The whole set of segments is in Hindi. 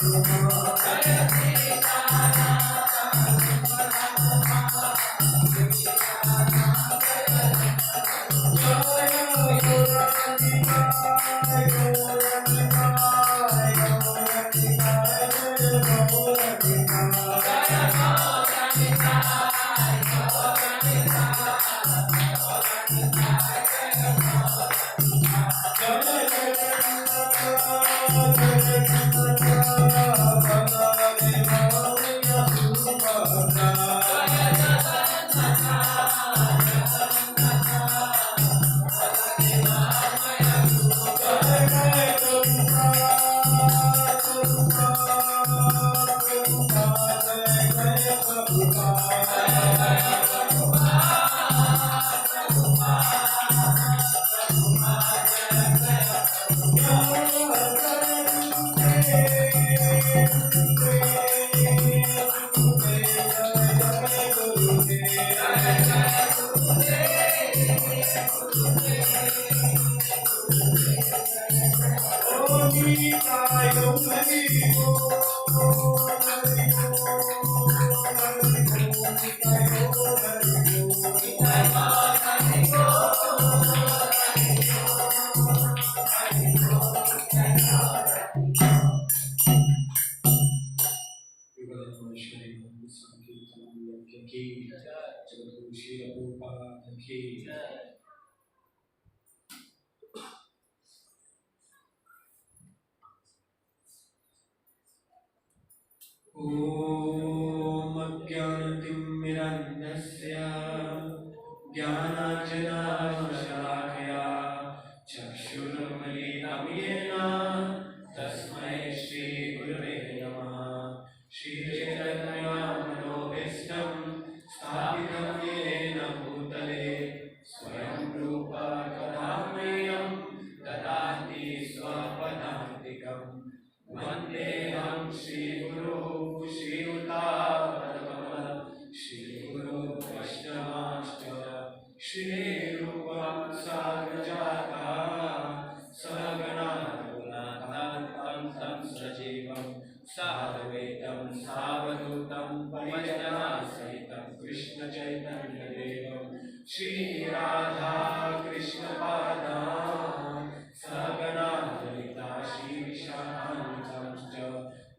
ॐ अज्ञानतिमिरन्धस्य ज्ञानाञ्जनशलाकया चक्षुरुन्मीलितं येन तस्मै श्रीगुरवे नमः। श्रीचैतन्यमनोभीष्टं स्थापितं येन भूतले स्वयं रूप कदा मह्यं ददाति स्वपदान्तिकम्। वन्देऽहं श्रीगुरो श्रीयुतापदकमलं श्रीगुरो वैष्णवांश्च श्रीरूपं साग्रजाता सहगणा रघुनाथान्वितं तं सजीवं साद्वैतं सावधूतं परिजनसहितं कृष्णचैतन्यदेवं श्रीराधा कृष्णपादान् सहगणा ललिता श्रीविशाखान्वितांश्च।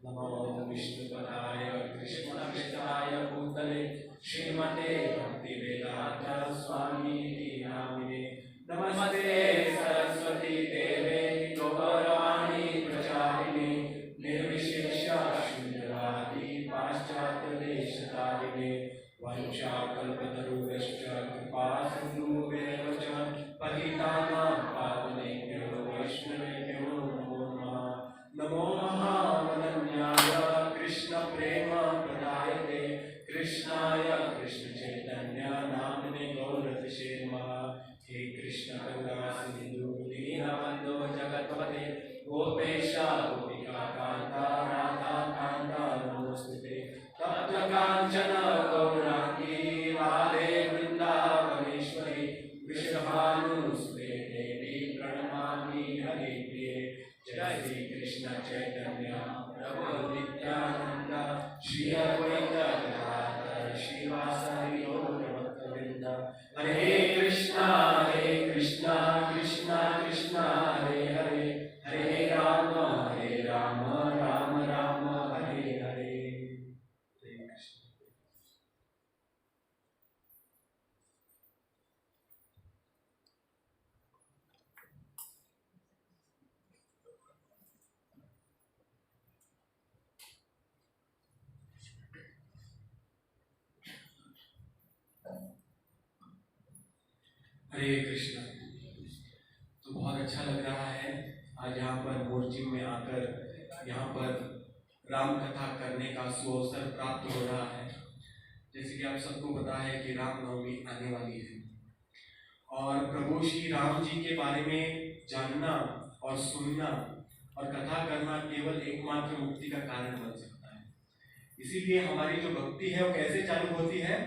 नमो विष्णुपदाय कृष्णप्रेष्ठाय भूतले श्रीमते भक्तिवेदान्त स्वामिनिति नामिने। नमस्ते सरस्वती देवे गौरवाणी प्रचारिणे निर्विशेष शून्यवादी पाश्चात्यदेशतारिणे। वंशाकल्पतरुभ्यश्च कृपा सिन्धुभ्येव च पतितानां पावनेभ्यो वैष्णवेभ्यो नमो नमः। नमो महावदन्याय कृष्णप्रेमप्रदायते कृष्णाय कृष्णचैतन्य नामिने गौरतिषे नमः। हे कृष्ण करुणा सिन्धु दीनबन्धो जगत्पते गोपेश गोपिकान्त राधाकान्त नमोस्तुते। तप्त काञ्चन गौराङ्गी राधे वृन्दावनेश्वरी वृषभानुसुते देवी प्रणमामि हरिप्रिये। जय श्री कृष्ण चैतन्य प्रभु नित्यानंद श्री अद्वैत गदाधर श्रीवासादि गौरभक्तवृंद। हरे कृष्णा कृष्णा कृष्णा हरे हरे हरे राम राम राम हरे हरे। हरे कृष्ण। तो बहुत अच्छा लग रहा है आज यहाँ पर मोर्ची में आकर यहाँ पर राम कथा करने का सुअवसर प्राप्त हो रहा है। जैसे कि आप सबको पता है कि रामनवमी आने वाली है और प्रभु श्री राम जी के बारे में जानना और सुनना और कथा करना केवल एकमात्र मुक्ति का कारण बन सकता है। इसीलिए हमारी जो भक्ति है वो कैसे चालू होती है?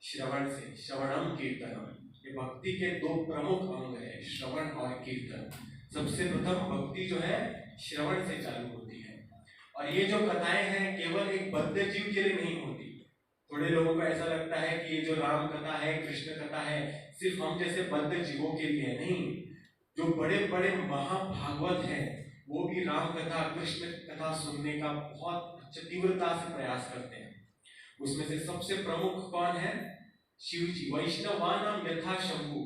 श्रवण से। श्रवणम कीर्तनम, ये भक्ति के दो प्रमुख अंग है, श्रवण और कीर्तन। सबसे प्रथम भक्ति जो है श्रवण से चालू होती है और ये जो कथाएं हैं केवल एक बद्ध जीव के लिए नहीं होती। थोड़े लोगों को ऐसा लगता है कि ये जो राम कथा है, कृष्ण कथा है, सिर्फ हम जैसे बद्ध जीवों के लिए है। नहीं, जो बड़े बड़े महाभागवत हैं वो भी राम कथा, कृष्ण कथा सुनने का बहुत तीव्रता से प्रयास करते हैं। उसमें से सबसे प्रमुख कौन है? शिव जी। वैष्णवानाम यथा शंभु,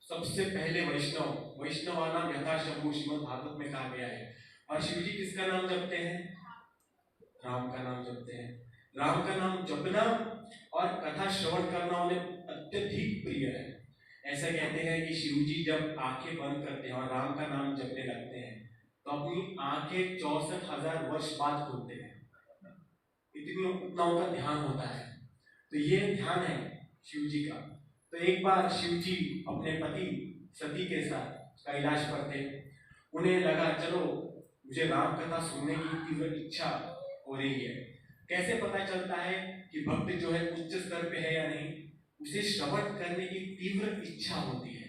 सबसे पहले वैष्णवानाम यथा शंभु श्रीमद् भागवत में कहा गया है। और शिव जी किसका नाम जपते हैं? राम का नाम जपते हैं। राम का नाम जपना और कथा श्रवण करना उन्हें अत्यधिक प्रिय है। ऐसा कहते हैं कि शिव जी जब आंखें बंद करते हैं और राम का नाम जपने लगते हैं तो अपनी आंखें 64,000 वर्ष बाद खोलते हैं। उतना उनका ध्यान होता है। तो ये ध्यान है शिव जी का। तो एक बार शिव जी अपने पति सती के साथ कैलाश पर थे। उन्हें लगा चलो मुझे राम कथा सुनने की तीव्र इच्छा हो रही है। कैसे पता चलता है कि भक्त जो है उच्च स्तर पे है या नहीं? उसे श्रवण करने की तीव्र इच्छा होती है।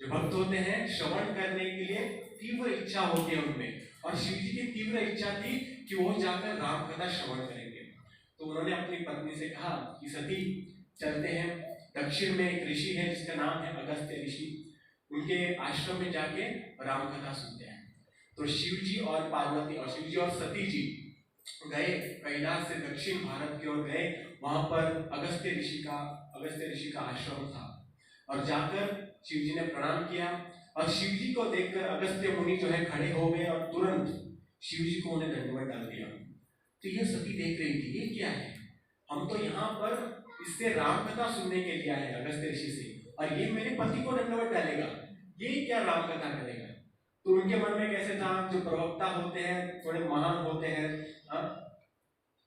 जो भक्त होते हैं श्रवण करने के लिए तीव्र इच्छा होती है उनमें, और शिव जी की तीव्र इच्छा थी कि वो जाकर राम कथा श्रवण करेंगे। तो उन्होंने अपनी पत्नी से कहा कि सती चलते हैं, दक्षिण में एक ऋषि है जिसका नाम है अगस्त्य ऋषि, उनके आश्रम में जाके राम कथा सुनते हैं। तो शिव जी और पार्वती और शिव जी और सती जी गए कैलाश से दक्षिण भारत की ओर गए। वहां पर अगस्त्य ऋषि का आश्रम था। और जाकर शिव जी ने प्रणाम किया और शिव जी को देखकर अगस्त्य मुनि जो है खड़े हो गए और तुरंत शिव जी को उन्हें दंडवत डाल दिया। तो ये सती देख रही थी, ये क्या है? हम तो यहाँ पर इससे राम कथा सुनने के लिए आए हैं अगस्त्य ऋषि से, और ये मेरे पति को दंडवत डालेगा, ये क्या राम कथा करेगा? तो उनके मन में कैसे था? जो प्रवक्ता होते हैं, थोड़े महान होते हैं,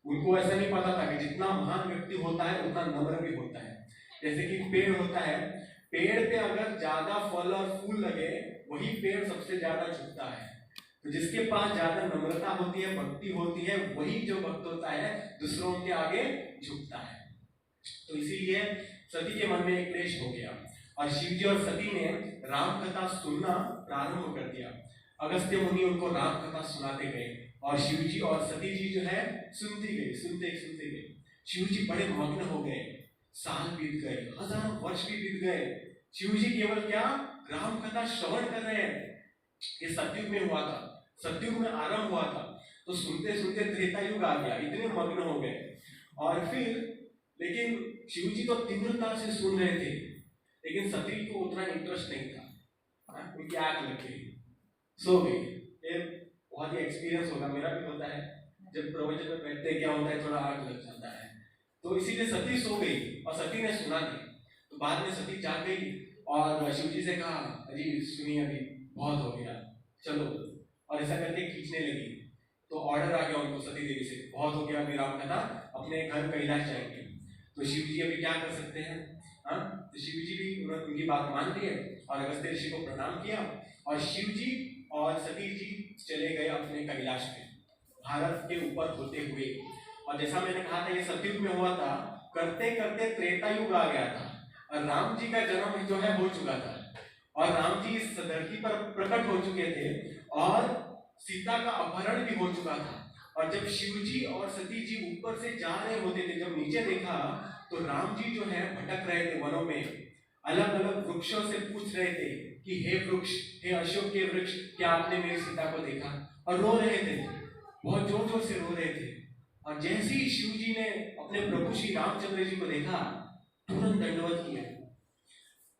उनको ऐसा नहीं पता था कि जितना महान व्यक्ति होता है उतना नम्र भी होता है। जैसे कि पेड़ होता है, पेड़ पे अगर ज्यादा फल और फूल लगे वही पेड़ सबसे ज्यादा झुकता है। तो जिसके पास ज्यादा नम्रता होती है, भक्ति होती है, वही जो भक्त होता है दूसरों के आगे झुकता है। तो इसीलिए सती के मन में एक क्लेश हो गया और शिव जी और सती ने राम कथा सुनना प्रारंभ कर दिया। अगस्त्य मुनि उनको राम कथा सुनाते गए और शिव जी और सती जी जो है सुनते गए। शिव जी बड़े मग्न हो गए। साल बीत गए, हजारों वर्ष भी बीत गए। शिव जी केवल क्या राम कथा श्रवण कर रहे हैं। ये सतयुग में हुआ था, सतयुग में आरंभ हुआ था। तो सुनते सुनते त्रेता युग आ गया, इतने मग्न हो गए। और फिर लेकिन शिव जी तो तीव्रता से सुन रहे थे, लेकिन सती को उतना इंटरेस्ट नहीं था। उनकी आंख लग गई, सो गई। ये बहुत ही एक्सपीरियंस होगा, मेरा भी होता है। जब प्रवचन में बैठते क्या होता है, थोड़ा आंख लग जाता है। तो इसीलिए सती सो गई और सती ने सुना नहीं। तो बाद में सती जाग गई और शिव जी से कहा, अजी सुनिए अभी बहुत हो गया, चलो। और ऐसा करके खींचने लगी। तो ऑर्डर आ गया उनको सती देवी से, बहुत हो गया, अभी राम कथा, अपने घर कैलाश जाएंगे। तो शिव जी अभी क्या कर सकते हैं? तो शिव जी भी उनकी बात मान ली और अगस्त्य ऋषि को प्रणाम किया और शिव जी और सती जी चले गए अपने कैलाश में, भारत के ऊपर होते हुए। और जैसा मैंने कहा था ये सतयुग में हुआ था, करते करते त्रेता युग आ गया था और राम जी का जन्म जो है हो चुका था और राम जी इस धरती पर प्रकट हो चुके थे और सीता का अपहरण भी हो चुका था। और जब शिव जी और सती जी ऊपर से जा रहे होते थे, जब नीचे देखा तो राम जी जो है भटक रहे थे वनों में, अलग अलग वृक्षों से पूछ रहे थे कि हे वृक्ष, हे अशोक के वृक्ष, क्या आपने मेरी सीता को देखा? और रो रहे थे, बहुत जोर जोर से रो रहे थे। और जैसे ही शिव जी ने अपने प्रभु श्री रामचंद्र जी को देखा, तुरंत दंडवत किया।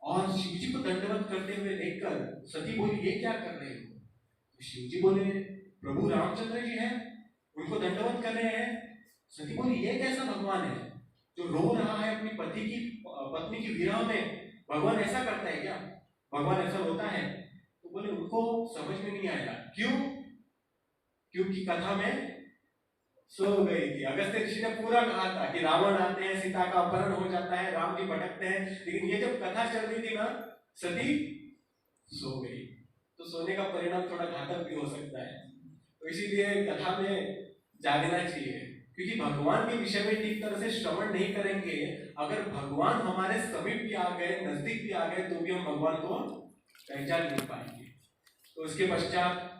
और शिव जी को दंडवत करते हुए देखकर सती बोली, ये क्या कर रहे हो? तो शिव जी बोले, प्रभु रामचंद्र जी हैं, उनको दंडवत कर रहे हैं। सती बोली, ये कैसा भगवान है जो रो रहा है अपनी पत्नी की विरह में? भगवान ऐसा करता है क्या? भगवान ऐसा होता है? तो बोले उनको समझ में नहीं आया। क्यों? क्योंकि कथा में सो गई थी। अगस्त्य ऋषि ने पूरा कहा था कि रावण आते हैं, सीता का अपहरण हो जाता है, राम जी भटकते हैं, लेकिन ये जब कथा चल रही थी ना, सती सो गई। तो सोने का परिणाम थोड़ा घातक भी हो सकता है। तो इसीलिए कथा में जागना चाहिए, क्योंकि भगवान के विषय में ठीक तरह से श्रवण नहीं करेंगे, अगर भगवान हमारे समीप भी आ गए, नजदीक भी आ गए, तो भी हम भगवान को पहचान नहीं पाएंगे। तो उसके पश्चात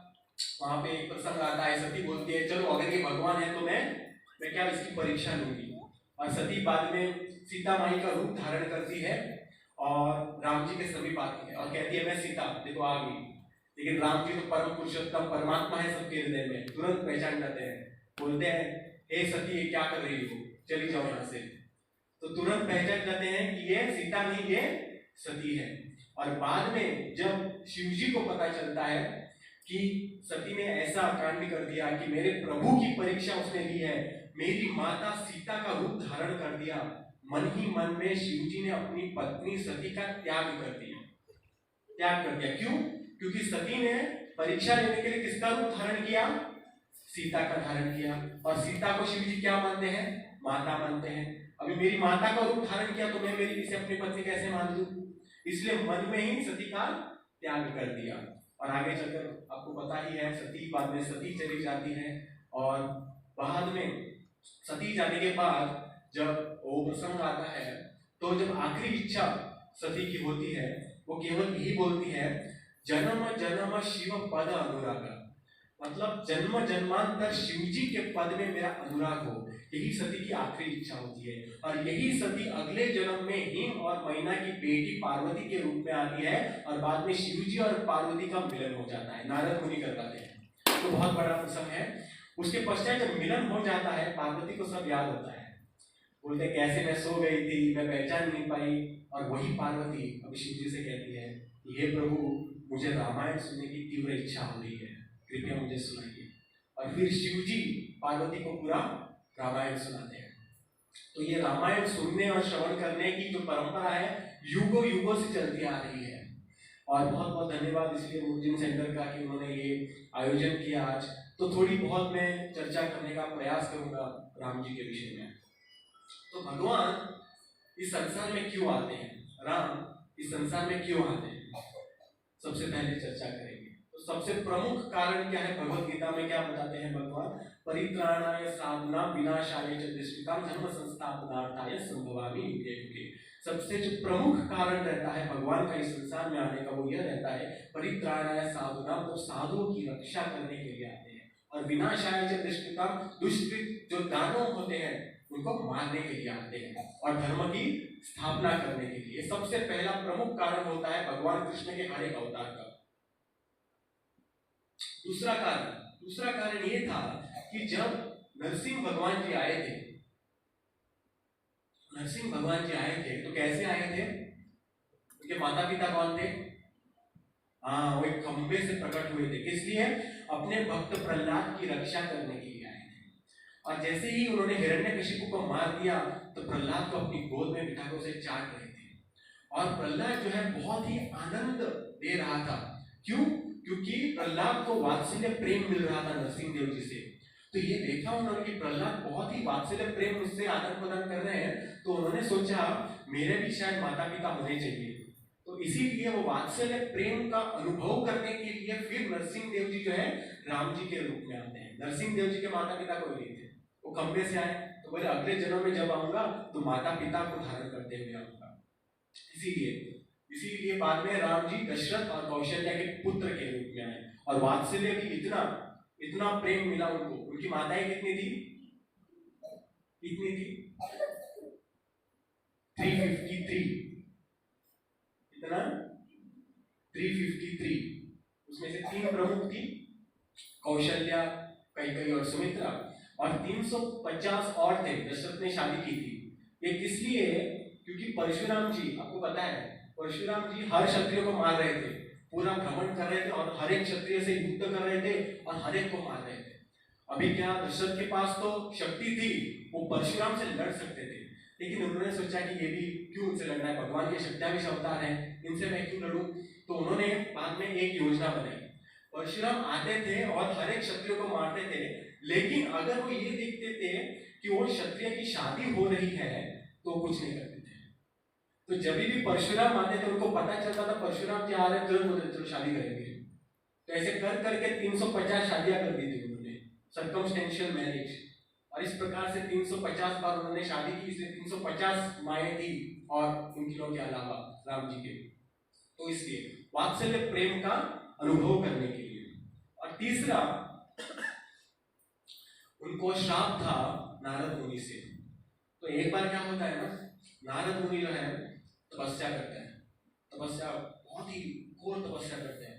वहां पे एक प्रसंग आता है, सती बोलती है चलो अगर ये भगवान है तो मैं क्या इसकी परीक्षा लूंगी। और सती बाद में सीता माई का रूप धारण करती है और राम जी के समीप आती है और कहती है मैं सीता, देखो आ गई। लेकिन राम जी तो परम पुरुषोत्तम परमात्मा है सबके हृदय में, तुरंत पहचान जाते हैं, बोलते हैं हे सती ये क्या कर रही हो, चली जाओ यहाँ से। तो तुरंत पहचान जाते हैं कि ये सीता नहीं, ये सती है। और बाद में जब शिव जी को पता चलता है कि सती ने ऐसा कांड कर दिया कि मेरे प्रभु की परीक्षा उसने ली है, मेरी माता सीता का रूप धारण कर दिया, मन ही मन में शिव जी ने अपनी पत्नी सती का त्याग कर दिया। त्याग कर दिया क्यों? क्योंकि सती ने परीक्षा लेने के लिए किसका रूप धारण किया? सीता का धारण किया। और सीता को शिव जी क्या मानते हैं? माता मानते हैं। अभी मेरी माता का रूप धारण किया तो मैं मेरी इसे अपनी पत्नी कैसे मान लूं? इसलिए मन में ही सती का त्याग कर दिया। और आगे चलकर आपको पता ही है, सती बाद में सती चली जाती है। और बाद में सती जाने के बाद जब वो प्रसंग आता है तो जब आखिरी इच्छा सती की होती है, वो केवल यही बोलती है जन्म जन्म शिव पद अनुराग, मतलब जन्म जन्मांतर शिव जी के पद में मेरा अनुराग हो, यही सती की आखिरी इच्छा होती है। और यही सती अगले जन्म में हिम और मैना की बेटी पार्वती के रूप में आती है और बाद में शिव जी और पार्वती का मिलन हो जाता है, नारद मुनि करवाते हैं। तो बहुत बड़ा प्रसंग है। उसके पश्चात जब मिलन हो जाता है पार्वती को सब याद होता है, बोलते कैसे मैं सो गई थी, मैं पहचान नहीं पाई। और वही पार्वती अभी शिव जी से कहती है हे प्रभु मुझे रामायण सुनने की तीव्र इच्छा हो रही है, कृपया मुझे सुनाइए। और फिर शिव जी पार्वती को पूरा रामायण सुनाते हैं। तो ये रामायण सुनने और श्रवण करने की जो परंपरा है युगों युगों से चलती आ रही है। और बहुत बहुत धन्यवाद इसलिए मूर्जिन सेंटर का कि उन्होंने ये आयोजन किया आज। तो थोड़ी बहुत मैं चर्चा करने का प्रयास करूंगा राम जी के विषय में। तो भगवान इस संसार में क्यों आते हैं, राम इस संसार में क्यों आते हैं, सबसे पहले चर्चा करेंगे। तो सबसे प्रमुख कारण क्या है, भगवत गीता में क्या बताते हैं भगवान? परित्राणाय साधना विनाशाय च दुष्कृताम धर्म संस्थापनार्थाय संभवामि युगे युगे। सबसे जो प्रमुख कारण रहता है भगवान का इस संसार में आने का वो यह रहता है परित्राणाय साधना, तो साधुओं की रक्षा करने के लिए आते हैं। और विनाशाय च दुष्कृताम, दुष्कृत जो दानव होते हैं उनको मारने के लिए आते हैं और धर्म की स्थापना करने के लिए। सबसे पहला प्रमुख कारण होता है भगवान कृष्ण के हर एक अवतार का। दूसरा कारण ये था कि जब नरसिंह भगवान जी आए थे, तो कैसे आए थे? उनके माता पिता कौन थे? हाँ, वो एक खंबे से प्रकट हुए थे। किस लिए? अपने भक्त प्रहलाद की रक्षा करने के लिए आए थे। और जैसे ही उन्होंने हिरण्यकशिपु को मार दिया तो प्रहलाद को अपनी गोद में बिठाकर उसे चाट रहे थे। और प्रहलाद जो है बहुत ही आनंद दे रहा था। क्यों? क्योंकि प्रहलाद को वात्सल्य प्रेम मिल रहा था नरसिंह देव जी से। तो ये देखा उन्होंने कि प्रहलाद बहुत ही वात्सल्य प्रेम उससे आदान प्रदान कर रहे हैं, तो उन्होंने सोचा मेरे भी शायद माता पिता होने चाहिए। तो इसीलिए वो वात्सल्य प्रेम का अनुभव करने के लिए फिर नरसिंह देव जी जो है राम जी के रूप में आते हैं। नरसिंह देव जी के माता पिता कोई नहीं थे, वो खंबे से आए तो बोले अगले जन्म में जब आऊंगा तो माता पिता को धारण करते हुए आऊंगा। इसीलिए बाद में राम जी दशरथ और कौशल्या के पुत्र के रूप में आए। और वात्सल्य भी इतना प्रेम मिला उनको। उनकी माताएं कितनी थी? 353। कितना? 353। उसमें से 3 प्रमुख थी, कौशल्या, कैकेयी और सुमित्रा। और 350 और थे, दशरथ ने शादी की थी। ये किस लिए? क्योंकि परशुराम जी, आपको पता है परशुराम जी हर क्षत्रिय को मार रहे थे, पूरा भ्रमण कर रहे थे और हर एक क्षत्रिय से युद्ध कर रहे थे और हर एक को मार रहे थे। अभी क्या दशरथ के पास तो शक्ति थी, वो परशुराम से लड़ सकते थे, लेकिन उन्होंने सोचा कि ये भी क्यों उनसे लड़ना है, भगवान के शक्तिशाली अवतार हैं, इनसे मैं क्यों लड़ूं। तो उन्होंने बाद में एक योजना बनाई। परशुराम आते थे और हर एक क्षत्रिय को मारते थे, लेकिन अगर वो ये देखते थे कि वो क्षत्रिय की शादी हो रही है तो कुछ नहीं करते थे। तो जब भी परशुराम आते थे उनको पता चलता था परशुराम क्या आ रहे हैं, तुरंत बोलते चलो शादी करेंगे। तो ऐसे कर करके 350 शादियां कर दी थी उन्होंने, सर्कमस्टेंशियल मैरिज। और इस प्रकार से 350 बार उन्होंने शादी की, इसलिए 350 माएँ थी और उन तीनों के अलावा राम जी के। तो इसलिए वात्सल्य प्रेम का अनुभव करने के लिए। और और तीसरा उनको श्राप था नारद मुनि से। तो एक बार क्या होता है ना, नारद मुनि जो है तपस्या करते हैं, तपस्या बहुत ही घोर तपस्या करते हैं।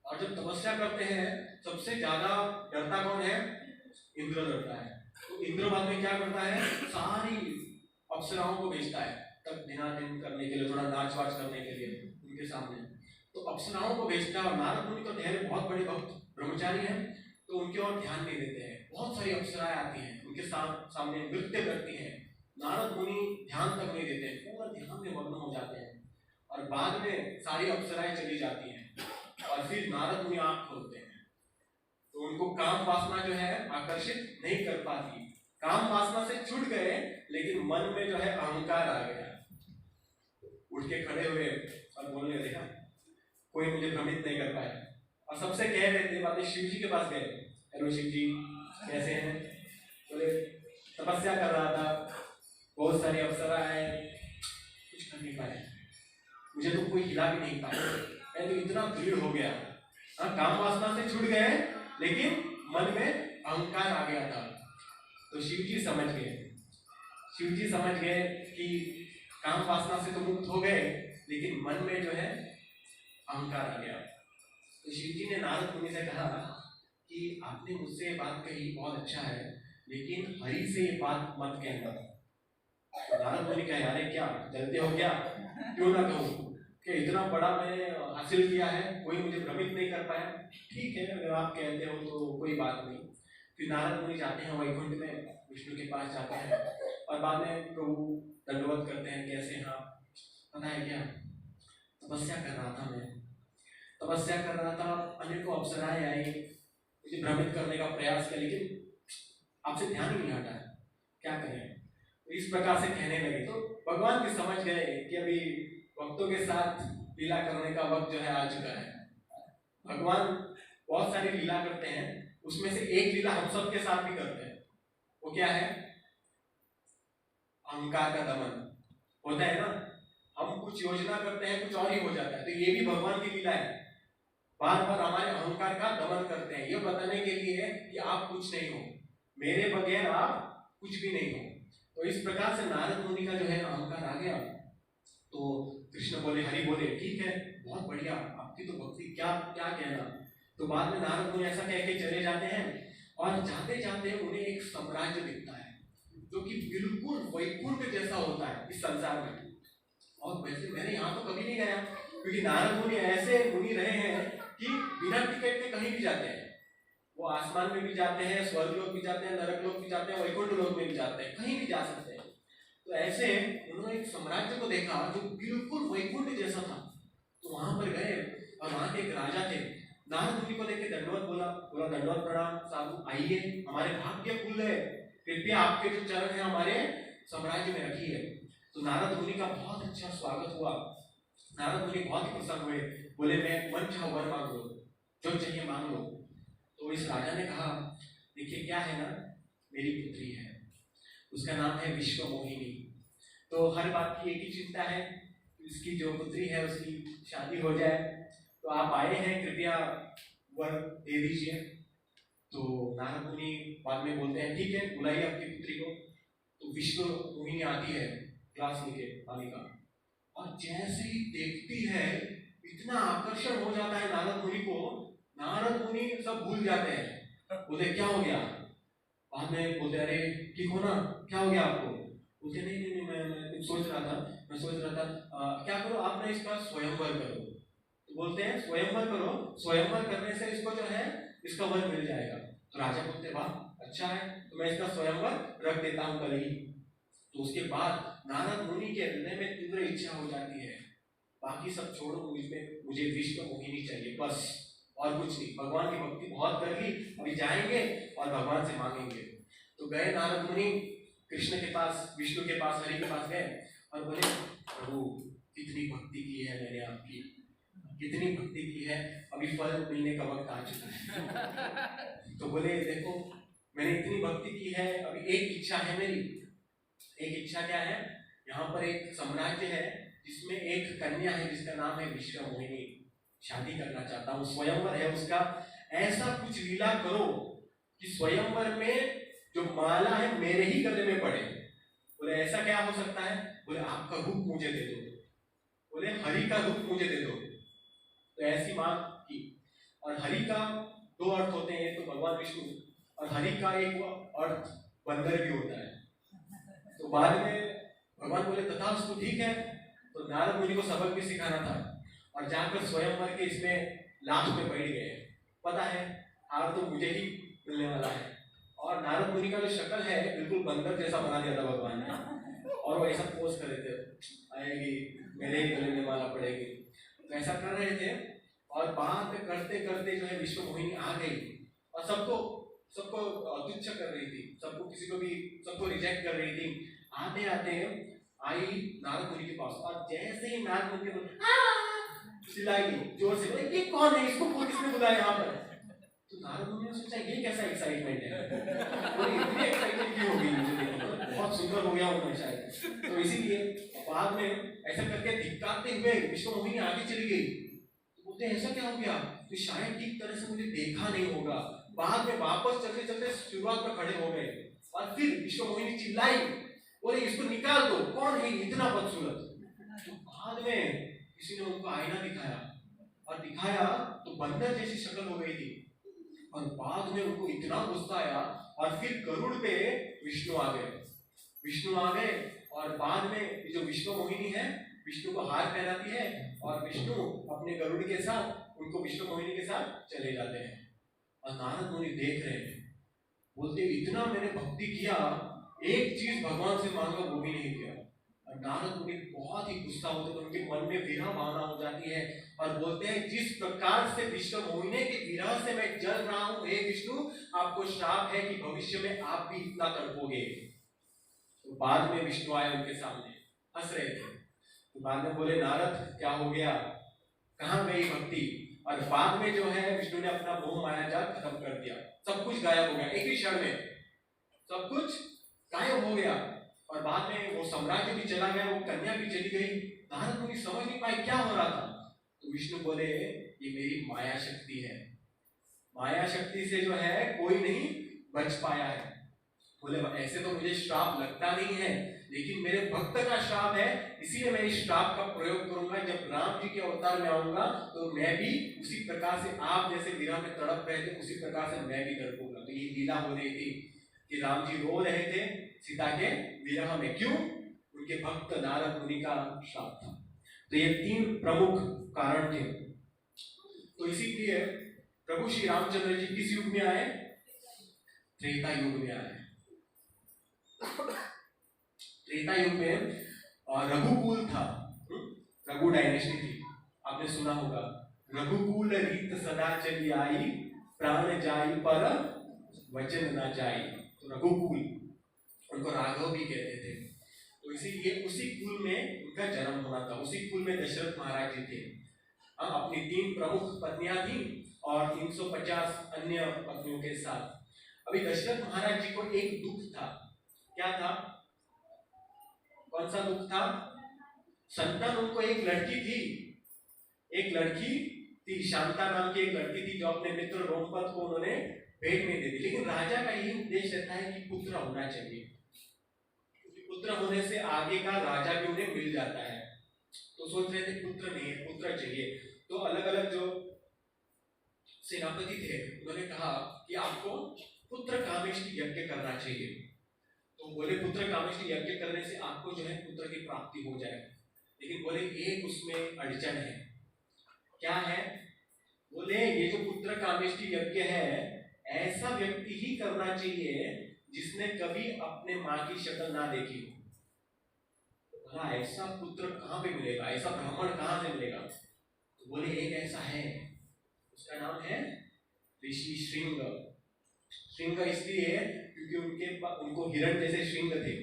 और जब तपस्या करते हैं सबसे ज्यादा डरता कौन है? इंद्र डरता है। तो इंद्र बाद में क्या करता है, सारी अप्सराओं को भेजता है तब दिन करने के लिए, थोड़ा नाच वाच करने के लिए उनके सामने। तो अप्सराओं को भेजता है और नारद मुनि तो ठहरे बहुत बड़े भक्त ब्रह्मचारी हैं, तो उनके और ध्यान नहीं देते हैं। बहुत सारी अप्सराएं आती हैं उनके सामने नृत्य करती हैं, नारद मुनि ध्यान तक नहीं देते हैं, पूरा ध्यान में मग्न हो जाते हैं। और बाद में सारी अप्सराएं चली जाती हैं और फिर नारद मुनि आंख खोलते हैं तो उनको काम वासना जो है आकर्षित नहीं कर पाती। काम वासना से छूट गए लेकिन मन में जो है अहंकार आ गया। उठ के खड़े हुए और बोलने लगे, देखा कोई मुझे भ्रमित नहीं कर पाया। और सबसे कह रहे थे बातें, शिव जी के पास गए, हेलो शिव जी कैसे हैं? बोले तपस्या कर रहा था, बहुत सारी अप्सरा है, कुछ कर नहीं पाए, मुझे तो कोई हिला भी नहीं पाया, मैं तो इतना भीड़ हो गया। काम वासना से छूट गए लेकिन मन में अहंकार आ गया था। तो शिव जी समझ गए, शिव जी समझ गए कि काम वासना से तो मुक्त हो गए लेकिन मन में जो है अहंकार आ गया। तो शिव जी ने नारद मुनि से कहा कि आपने मुझसे ये बात कही, बहुत अच्छा है, लेकिन हरि से ये बात मत कहना। तो नारद मुनि कहे, अरे क्या जलते हो क्या? क्यों ना कहूँ कि इतना बड़ा मैंने हासिल किया है, कोई मुझे भ्रमित नहीं कर पाया। ठीक है, अगर आप कहते हो तो कोई बात नहीं। फिर नारद मुनि जाते हैं वैकुंठ में, विष्णु के पास जाते हैं और बाद में प्रभु दंडवत करते हैं। कैसे? हाँ पता है क्या, तपस्या कर रहा था मैं, तपस्या कर रहा था, अनेकों अप्सराएं आई, मुझे भ्रमित करने का प्रयास किया, लेकिन आपसे ध्यान ही नहीं हटा है, क्या करें? तो इस प्रकार से कहने लगे। तो भगवान भी समझ गए कि अभी भक्तों के साथ लीला करने का वक्त जो है आ चुका है। भगवान बहुत सारी लीला करते हैं, उसमें से एक लीला हम सब के साथ भी करते हैं। वो क्या है? अहंकार का दमन होता है ना। हम कुछ योजना करते हैं, कुछ और ही हो जाता है। तो ये भी भगवान की लीला है, बार बार हमारे अहंकार का दमन करते हैं, ये बताने के लिए कि आप कुछ नहीं हो, मेरे बगैर आप कुछ भी नहीं हो। तो इस प्रकार से नारद मुनि का जो है अहंकार आ गया। तो कृष्ण बोले, हरि बोले, ठीक है बहुत बढ़िया, आपकी तो भक्ति, क्या क्या कहना। तो बाद में नारद मुनि ऐसा कह के चले जाते हैं और जाते जाते उन्हें एक साम्राज्य दिखता है जो कि बिल्कुल वैकुंठ जैसा होता है इस संसार में। और वैसे मैंने यहाँ तो कभी नहीं गया, क्योंकि नारद मुनि ऐसे मुनि रहे हैं कि बिना टिकट के कहीं भी जाते हैं। वो आसमान में भी जाते हैं, स्वर्ग लोक भी जाते हैं, नरक लोक भी जाते हैं, वैकुंठ लोक में भी जाते हैं, कहीं भी जा सकते हैं। तो ऐसे उन्होंने एक साम्राज्य को देखा जो बिल्कुल वैकुंठ जैसा था। तो वहां पर गए और वहां के एक राजा थे। नारद मुनि को देख के दंडवत बोला, बोला दंडवत प्रणाम साधु, आइए हमारे भाग्य खुल गए, कृपया आपके जो चरण है हमारे साम्राज्य में रखिए। तो नारद मुनि का बहुत अच्छा स्वागत हुआ। नारद मुनि बहुत ही प्रसन्न हुए, बोले मैं मन चाहो वर मांग लो, जो चाहिए मांग लो। तो इस राजा ने कहा, देखिए क्या है ना, मेरी पुत्री है, उसका नाम है विश्व मोहिनी। तो हर बात की एक ही चिंता है, इसकी जो पुत्री है उसकी शादी हो जाए। तो आप आए हैं, कृपया वर दे दीजिए। तो नारद मुनि बाद में बोलते हैं, ठीक है बुलाइए आपकी पुत्री को। तो विश्व मोहिनी आती है ग्लास लेके पानी का, और जैसे ही देखती है इतना आकर्षण हो जाता है नारद मुनि को, नारद मुनि सब भूल जाते हैं। बोले क्या हो गया? बाद में बोलते, अरे ठीक हो ना, क्या हो गया आपको? बोलते नहीं नहीं नहीं, मैं कुछ सोच रहा था, क्या करो आप ना इसका स्वयंवर करो। तो बोलते हैं स्वयंवर करो, स्वयंवर करने से इसको जो है इसका वर मिल जाएगा। तो राजा बोलते वाह अच्छा है, तो मैं इसका स्वयंवर रख देता हूँ कल ही। तो उसके बाद नारद मुनि के हृदय में तीव्र इच्छा हो जाती है, बाकी सब छोड़ो, मुझे विश्व मोहिनी चाहिए बस, और कुछ नहीं। भगवान की भक्ति बहुत कर ली, अभी जाएंगे और भगवान से मांगेंगे। तो गए नारद मुनि कृष्ण के पास, विष्णु के पास, हरि के पास गए और बोले, प्रभु कितनी भक्ति की है मैंने आपकी, कितनी भक्ति की है, अभी फल मिलने का वक्त आ चुका है। तो बोले देखो मैंने इतनी भक्ति की है, अभी एक इच्छा है मेरी। एक इच्छा क्या है? यहाँ पर एक साम्राज्य है जिसमें एक कन्या है जिसका नाम है विश्व मोहिनी, शादी करना चाहता हूँ, स्वयंवर है उसका, ऐसा कुछ लीला करो कि स्वयंवर में जो माला है मेरे ही गले में पड़े। बोले ऐसा क्या हो सकता है? बोले आपका रूप मुझे दे दो, बोले हरि का रूप मुझे दे दो। तो ऐसी मांग की। और हरि का दो अर्थ होते हैं, तो भगवान विष्णु, और हरि का एक अर्थ बंदर भी होता है। तो बाद में भगवान बोले तथास्तु, ठीक है। तो नारद मुनि को सबक भी सिखाना था, और जाकर स्वयंवर के इसमें लास्ट में बैठ गए। पता है हार तो मुझे ही मिलने वाला है। और नारद मुनि का जो शक्ल है बिल्कुल बंदर जैसा बना दिया था भगवान ने, और वो ऐसा पोज कर रहे थे, आएगी मेरे ही गले में माला पड़ेगी, तो ऐसा कर रहे थे। और बात करते करते जो है विश्व मोहिनी आ गई, और सबको तुच्छ कर रही थी, सबको किसी को भी सबको रिजेक्ट कर रही थी। आते आते आई नारद मुनि के पास, और जैसे ही नारद मुनि के चिल्लाई जोर से, बोले ये कौन है, इसको किसने बुलाया यहाँ पर? तो नारद मुनि ने सोचा ये कैसा एक्साइटमेंट है, बोले इतनी एक्साइटमेंट क्यों हो गई मुझे देखकर, बहुत सुंदर हो गया हूँ मैं शायद। तो इसीलिए बाद में ऐसा करके धिक्कारते हुए विश्व मोहिनी आगे चली गई। तो बोलते ऐसा क्या हो गया? तो शायद ठीक तरह से मुझे देखा नहीं होगा। बाद में वापस चलते चलते शुरुआत में खड़े हो गए, और फिर विश्व मोहिनी चिल्लाई, बोले इसको निकाल दो, कौन है इतना बदसूरत? तो बाद में किसी ने उनको आईना दिखाया, और दिखाया तो बंदर जैसी शक्ल हो गई थी। और बाद में उनको इतना गुस्सा आया, और फिर गरुड़ पे विष्णु आ गए। और बाद में जो विश्व मोहिनी है विष्णु को हार पहनाती है, और विष्णु अपने गरुड़ के साथ उनको विश्व मोहिनी के साथ चले जाते हैं। और नारद मुनि देख रहे हैं, बोलते इतना मैंने भक्ति किया, एक चीज भगवान से मांगा वो भी नहीं किया। और नारद मुनि बहुत ही गुस्सा होते, तो उनके मन में विरह भावना हो जाती है, और बोलते हैं जिस प्रकार से विश्व मोहिनी के विरह से मैं जल रहा हूं, हे विष्णु आपको श्राप है कि भविष्य में आप भी इतना तड़पोगे। तो बाद में विष्णु आए उनके सामने, हंस रहे थे। तो बाद में बोले नारद क्या हो गया, कहां गई भक्ति? और बाद में जो है विष्णु ने अपना मोह माया जाल खत्म कर दिया, सब कुछ गायब हो गया, एक ही क्षण में सब कुछ गायब हो गया। और बाद में वो साम्राज्य भी चला गया, वो कन्या भी चली गई। नारद मुनि समझ नहीं पाए क्या हो रहा था। तो विष्णु बोले ये मेरी माया शक्ति है, माया शक्ति से जो है कोई नहीं बच पाया है। बोले ऐसे तो मुझे श्राप लगता नहीं है, लेकिन मेरे भक्त का श्राप है, इसीलिए मैं इस श्राप का प्रयोग करूंगा। जब राम जी के अवतार में आऊंगा तो मैं भी उसी प्रकार से आप जैसे विरह में तड़प रहे थे, उसी प्रकार से मैं भी तड़पूंगा। तो ये लीला हो रही थी कि राम जी रो रहे थे सीता के विरह में, क्यों? उनके भक्त नारद मुनि का श्राप था। तो ये तीन प्रमुख कारण थे। तो इसीलिए प्रभु श्री रामचंद्र जी किस युग में आए? त्रेता युग में आए। त्रेता युग में रघुकुल था, रघु डायनेस्टी थी, आपने सुना होगा, रघुकुल रीत सदा चली आई, प्राण जाई पर वचन ना जाई। तो रघुकुल, उनको राघव भी कहते थे। तो इसीलिए उसी कुल में उनका जन्म होना था, उसी कुल में दशरथ महाराज जी थे। हम अपनी 3 प्रमुख पत्नियां थी और 350 अन्य पत्नियों के साथ। अभी दशरथ महाराज जी को एक दुख था, क्या था? कौन सा दुख था? संतान उनको एक लड़की थी, शांता नाम की एक लड़की थी, जो अपने मित्र रोमपत को उन्होंने भेंट में दे दी। लेकिन राजा का यही उद्देश्य रहता है कि पुत्र होना चाहिए, क्योंकि पुत्र होने से आगे का राजा भी उन्हें मिल जाता है। तो सोच रहे थे पुत्र नहीं है, पुत्र चाहिए। तो अलग अलग जो सेनापति थे उन्होंने कहा कि आपको पुत्र कामेष्टि यज्ञ करना चाहिए। तो बोले पुत्र कामेष्टि यज्ञ करने से आपको जो है पुत्र की प्राप्ति हो जाए। लेकिन बोले एक उसमें अड़चन है। क्या है? बोले ये जो पुत्र कामेष्टि यज्ञ है, ऐसा व्यक्ति ही करना चाहिए जिसने कभी अपने माँ की शक्ल ना देखी हो। बोला ऐसा पुत्र कहाँ पे मिलेगा, ऐसा ब्राह्मण कहाँ से मिलेगा? तो बोले एक ऐसा है, उसका नाम है ऋषि श्रृंग। श्रृंग इसलिए क्योंकि उनको हिरण जैसे श्रृंग थे,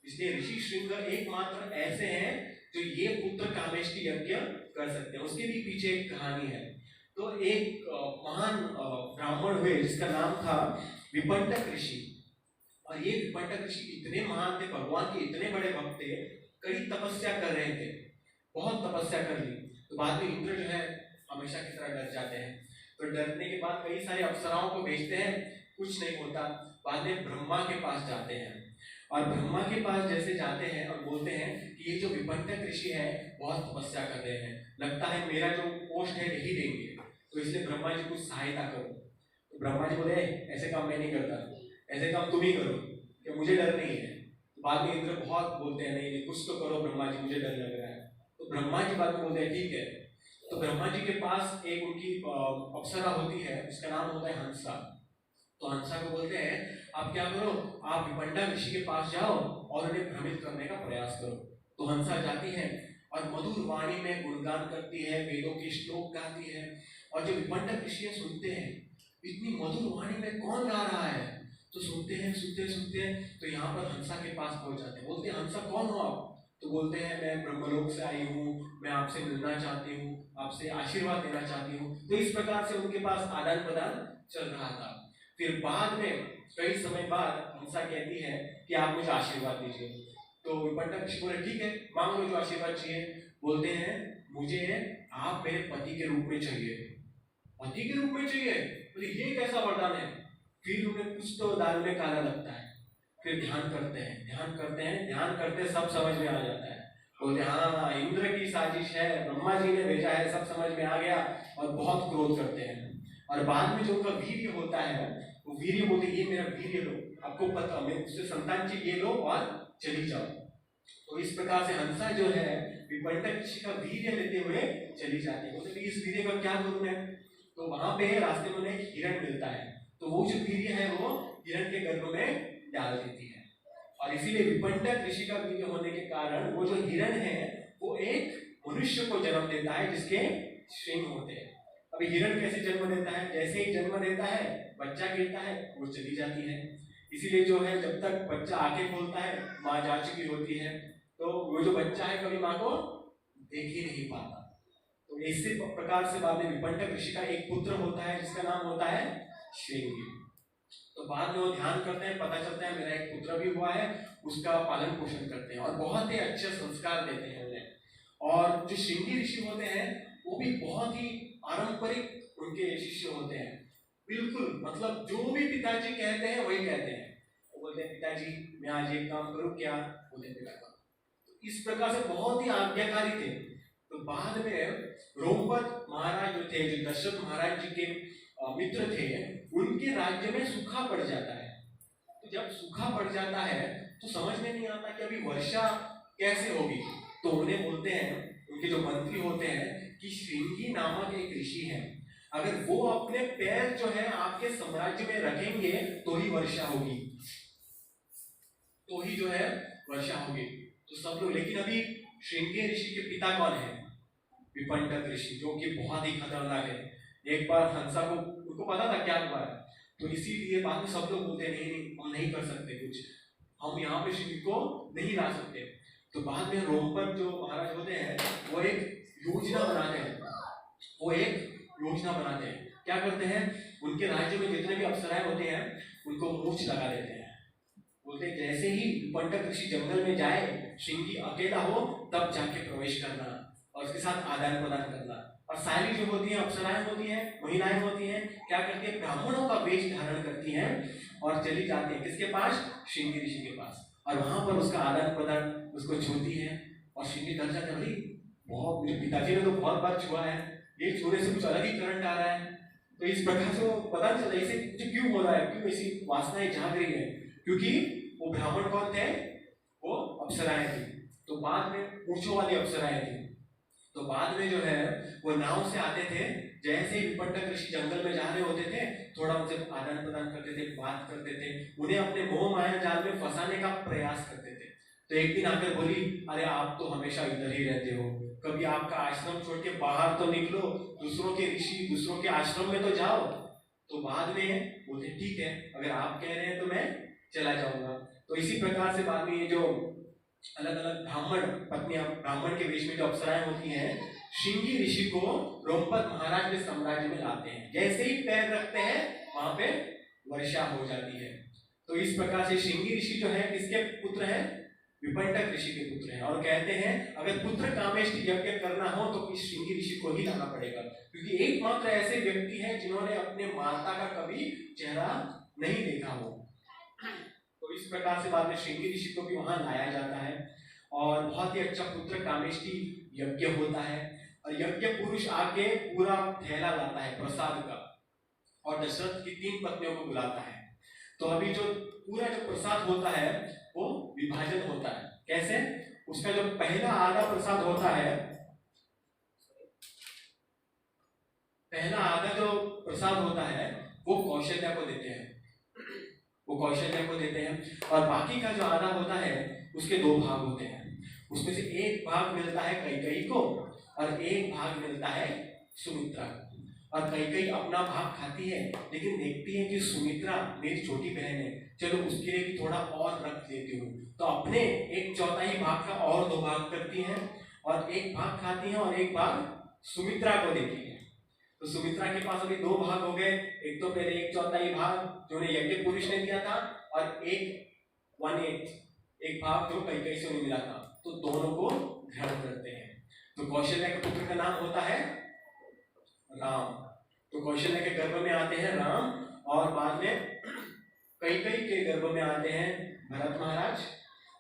इसलिए ऋषि श्रृंग एकमात्र ऐसे हैं जो ये पुत्र कामेष्टि यज्ञ कर सकते हैं। उसके भी पीछे एक कहानी है। तो एक महान ब्राह्मण हुए जिसका नाम था विपंटक ऋषि। और ये विपंटक ऋषि इतने महान थे, भगवान के इतने बड़े भक्त थे, कड़ी तपस्या कर रहे थे, बहुत तपस्या कर ली। तो बाद में इंद्र जो है हमेशा की तरह डर जाते हैं। तो डरने के बाद कई सारे अप्सराओं को भेजते हैं, कुछ नहीं होता। बाद में ब्रह्मा के पास जाते हैं, और ब्रह्मा के पास जैसे जाते हैं और बोलते हैं कि ये जो विपंटक ऋषि है बहुत तपस्या कर रहे हैं, लगता है मेरा जो पोस्ट है नहीं देंगे, तो इसलिए ब्रह्मा जी कुछ सहायता करो। तो ब्रह्मा जी बोले ऐसे काम मैं नहीं करता, ऐसे काम तुम ही करो, कि मुझे डर नहीं है। तो बाद में इंद्र बहुत बोलते हैं नहीं नहीं कुछ तो करो ब्रह्मा जी, मुझे डर लग रहा है। तो ब्रह्मा जी बाद में बोलते हैं ठीक है। तो ब्रह्मा जी के पास एक उनकी अप्सरा होती है, उसका नाम होता है हंसा। तो हंसा को बोलते हैं आप क्या करो, आप विपंडक ऋषि के पास जाओ और उन्हें भ्रमित करने का प्रयास करो। तो हंसा जाती है और मधुर वाणी में गुणगान करती है, वेदों के श्लोक गाती है, और जो विपंडक ऋषि सुनते हैं इतनी मधुर वाणी में कौन गा रहा है, तो सुनते हैं सुनते सुनते हैं, तो यहाँ पर हंसा के पास पहुंच जाते हैं। बोलते हैं हंसा कौन हो आप? तो बोलते हैं मैं ब्रह्मलोक से आई हूँ, मैं आपसे मिलना चाहती हूँ, आपसे आशीर्वाद देना चाहती हूँ। तो इस प्रकार से उनके पास आदान प्रदान चल रहा था। फिर बाद में कई समय बाद हंसा कहती है कि आप मुझे आशीर्वाद दीजिए। तो विपंडक ऋषि बोले ठीक है मांग लो जो आशीर्वाद चाहिए। बोलते हैं मुझे आप मेरे पति के रूप में चाहिए। पति के रूप में चाहिए? बोले ये कैसा वरदान है? फिर उन्हें कुछ तो दाल में काला लगता है। फिर ध्यान करते हैं, ध्यान करते हैं, ध्यान करते सब समझ में आ जाता है। बोलते हाँ इंद्र की साजिश है, ब्रह्मा जी ने भेजा है, सब समझ में आ गया, और बहुत क्रोध करते हैं। और बाद में जो उनका वीर्य होता है वो वीर्य बोलते ये मेरा वीर्य लो, आपको पता मैं उससे संतान चाहिए, ये लो और चली जाओ। तो इस प्रकार से हंसा जो है विपंडक ऋषि का वीर्य लेते हुए चली जाती है। बोलते इस वीर्य का क्या करूं मैं? तो वहां पे रास्ते में उन्हें हिरण मिलता है, तो वो जो वीर्य है वो हिरण के गर्भ में डाल देती है। और इसीलिए विपंडक ऋषि का वीर्य होने के कारण वो जो हिरण है वो एक मनुष्य को जन्म देता है जिसके श्रृंग होते हैं। अभी हिरण कैसे जन्म देता है? जैसे ही जन्म देता है बच्चा गिरता है वो चली जाती है। इसीलिए जो है जब तक बच्चा आंखें खोलता है माँ जा चुकी होती है, तो वो जो बच्चा है कभी माँ को देख ही नहीं पाता। तो इसी प्रकार से बाद में विपंडक ऋषि का एक पुत्र होता है जिसका नाम होता है श्रृंगी। तो बाद में वो ध्यान करते हैं, पता चलता है मेरा एक पुत्र भी हुआ है, उसका पालन पोषण करते हैं और बहुत ही अच्छे संस्कार देते हैं उन्हें। और जो श्रृंगी ऋषि होते हैं वो भी बहुत ही पारंपरिक उनके शिष्य होते हैं, बिल्कुल मतलब जो भी पिताजी कहते हैं वही कहते हैं। वो बोलते हैं पिताजी मैं आज एक काम करूं क्या? बोलते पिता का। तो इस प्रकार से बहुत ही आज्ञाकारी थे। तो बाद में रोमपद महाराज जो थे, जो दशरथ महाराज जी के मित्र थे, उनके राज्य में सूखा पड़ जाता है। तो जब सूखा पड़ जाता है तो समझ में नहीं आता कि अभी वर्षा कैसे होगी। तो उन्हें बोलते हैं उनके जो मंत्री होते हैं कि श्रृंगी नामक एक ऋषि है, अगर वो अपने पैर जो है आपके साम्राज्य में रखेंगे तो ही वर्षा होगी, तो ही जो है वर्षा होगी। तो सब लोग, लेकिन अभी श्रृंगी ऋषि के पिता कौन है? विपंडक ऋषि, जो कि बहुत ही खतरनाक है। एक बार हंसा को उनको पता था क्या हुआ है, तो इसीलिए बाद में सब लोग बोलते नहीं नहीं हम नहीं कर सकते कुछ, हम यहाँ पे श्रृंगी को नहीं ला सकते। तो बाद में रोमपद जो महाराज होते हैं वो एक योजना बनाते हैं, क्या करते हैं उनके राज्य में जितने भी अप्सराएं होते हैं उनको मूंछ लगा देते हैं। बोलते हैं जैसे ही विपंडक ऋषि जंगल में जाए, श्रृंगी अकेला हो तब जाके प्रवेश करना और उसके साथ आदान प्रदान करना। और सारी जो होती है अप्सराएं होती हैं, महिलाएं होती हैं, क्या करती है ब्राह्मणों का वेश धारण करती हैं और चली जाती है किसके पास? श्रृंगी ऋषि के पास। और वहां पर उसका आदान प्रदान उसको छूती है और श्रृंगी डर जाते हैं, बहुत मेरे पिताजी ने तो बहुत बार छुआ है, ये छूने से कुछ अलग ही करंट आ रहा है। तो इस प्रकार से पता नहीं चला इसे क्यों हो रहा है, क्यों ऐसी वासनाएं जाग रही है, क्योंकि वो ब्राह्मण कौन थे? वो अप्सराएं थी। तो बाद में पूंछों वाली अप्सराएं थी। तो बाद में जो है वो नाव से आते थे, जैसे ही विपंडक ऋषि जंगल में जा रहे होते थे थोड़ा उनसे आदान प्रदान करते थे, बात करते थे, उन्हें अपने मोह माया जाल में फंसाने का प्रयास करते थे। तो एक दिन आकर बोली अरे आप तो हमेशा इधर ही रहते हो, कभी आपका आश्रम छोड़ के बाहर तो निकलो, दूसरों के ऋषि दूसरों के आश्रम में तो जाओ। तो बाद में बोलते ठीक है अगर आप कह रहे हैं तो मैं चला जाऊंगा। तो इसी प्रकार से बाद में ये जो अलग अलग ब्राह्मण पत्नियां, ब्राह्मण के वेश में जो अप्सराएं होती हैं, श्रृंगी ऋषि को रोमपद महाराज के साम्राज्य में लाते हैं। जैसे ही पैर रखते हैं वहां पे वर्षा हो जाती है। तो इस प्रकार से श्रृंगी ऋषि जो है किसके पुत्र है? विपंटक ऋषि के पुत्र हैं, और कहते हैं अगर पुत्र कामेष्टि यज्ञ करना हो तो इस श्रृंगी ऋषि को ही लाना पड़ेगा, क्योंकि एकमात्र ऐसे व्यक्ति हैं जिन्होंने अपने माता का कभी चेहरा नहीं देखा हो। तो इस प्रकार से बाद में श्रृंगी ऋषि को भी वहां लाया जाता है, और बहुत ही अच्छा पुत्र कामेष्टि यज्ञ होता है, और यज्ञ पुरुष आके पूरा थैला लाता है प्रसाद का, और दशरथ की 3 पत्नियों को बुलाता है। तो अभी जो पूरा जो प्रसाद होता है वो विभाजन होता है। कैसे? उसका जो पहला आधा प्रसाद होता है, पहला आधा जो प्रसाद होता है वो कौशल्या को देते हैं, वो कौशल्या को देते हैं, और बाकी का जो आधा होता है उसके 2 भाग होते हैं। उसमें से एक भाग मिलता है कैकेयी को और एक भाग मिलता है सुमित्रा को। और कैकेयी अपना भाग खाती है, लेकिन देखती है कि सुमित्रा मेरी छोटी बहन है, चलो उसके लिए भी थोड़ा और रख देती हूँ, तो अपने 1/4 भाग का और 2 भाग करती है, और एक भाग खाती है और एक भाग सुमित्रा को देती है। तो सुमित्रा के पास अभी 2 भाग हो गए, एक तो पहले 1/4 भाग जो ने यज्ञ पुरुष ने दिया था, और एक 1/8 एक भाग जो कैकेयी से उन्हें मिला था, तो दोनों को ग्रहण करते हैं। तो कौशल्या के पुत्र का नाम होता है राम। तो कौशल्या के गर्भ में आते हैं राम, और बाद में कैकेयी के गर्भ में आते हैं भरत महाराज।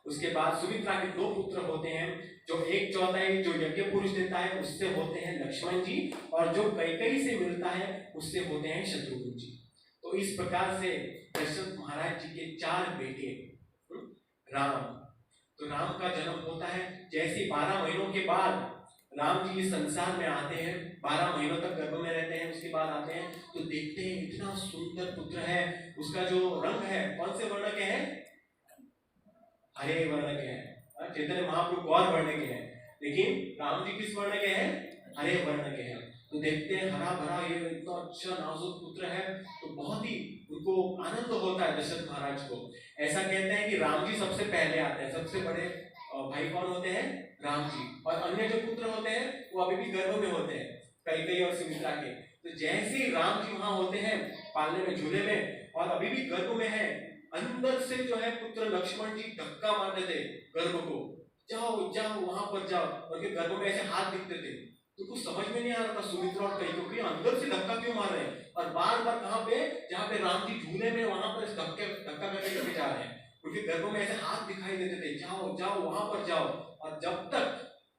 उसके बाद सुमित्रा के 2 पुत्र होते हैं, जो 1/4 जो यज्ञ पुरुष देता है उससे होते हैं लक्ष्मण जी, और जो कैकेयी से मिलता है उससे होते हैं शत्रुघ्न जी। तो इस प्रकार से दशरथ महाराज जी के 4 बेटे राम। तो राम का जन्म होता है जैसे 12 महीनों के बाद राम जी इस संसार में आते हैं, 12 महीनों तक गर्भ में रहते हैं, उसके बाद आते हैं तो देखते हैं इतना सुंदर पुत्र है, उसका जो रंग है कौन से वर्ण के हैं? हरे वर्ण के हैं। चैतन्य महाप्रभु गौर वर्ण के हैं, लेकिन राम जी किस वर्ण के हैं? हरे वर्ण के हैं। तो देखते हैं हरा भरा ये इतना अच्छा नाजुक पुत्र है, तो बहुत ही उनको आनंद होता है दशरथ महाराज को। ऐसा कहते हैं कि राम जी सबसे पहले आते हैं, सबसे बड़े भाई कौन होते हैं? राम जी, और अन्य जो पुत्र होते हैं वो अभी भी गर्भ में होते हैं, कैकेयी और सुमित्रा के। तो जैसे ही राम जी वहां होते हैं पालने में, झूले में, और अभी भी गर्भ में है, अंदर से जो है पुत्र लक्ष्मण जी धक्का मारते थे गर्भ को, जाओ जाओ वहां पर जाओ, उनके गर्भ में ऐसे हाथ दिखते थे। तो कुछ समझ में नहीं आ रहा था सुमित्रा और कैकेयी को अंदर से धक्का क्यों मार रहे हैं, और बार बार कहां पे, जहां पे राम जी झूले में वहां पर धक्का करके लेके जा रहे हैं, उनके गर्भ में ऐसे हाथ दिखाई देते थे, जाओ जाओ वहां पर जाओ। और जब तक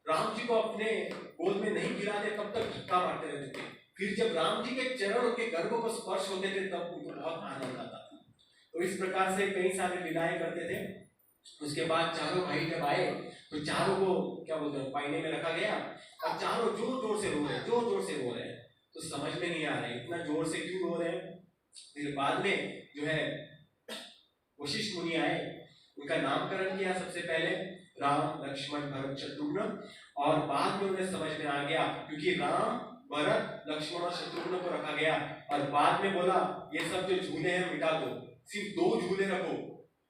राम जी को अपने गोद में नहीं गिराते तब तक धक्का मारते रहते थे। फिर जब राम जी के चरण उनके गर्भ पर स्पर्श होते थे तब उनको बहुत आनंद आता था। तो इस प्रकार से कई सारे लीलाएं करते थे। उसके बाद चारों भाई जब आए तो चारों को क्या बोलते हैं पाइने में रखा गया, और चारों जोर जोर से रो रहे हैं, जोर जोर से रो रहे हैं। तो समझ में नहीं आ रहा है इतना जोर से क्यों रो रहे हैं। फिर बाद में जो है वशिष्ठ मुनि आए, उनका नामकरण किया सबसे पहले, राम लक्ष्मण भरत शत्रुघ्न, और बाद में उन्हें समझ में आ गया क्योंकि राम भरत लक्ष्मण और शत्रुघ्न को रखा गया, और बाद में बोला ये सब जो झूले हैं मिटा दो, सिर्फ 2 झूले रखो,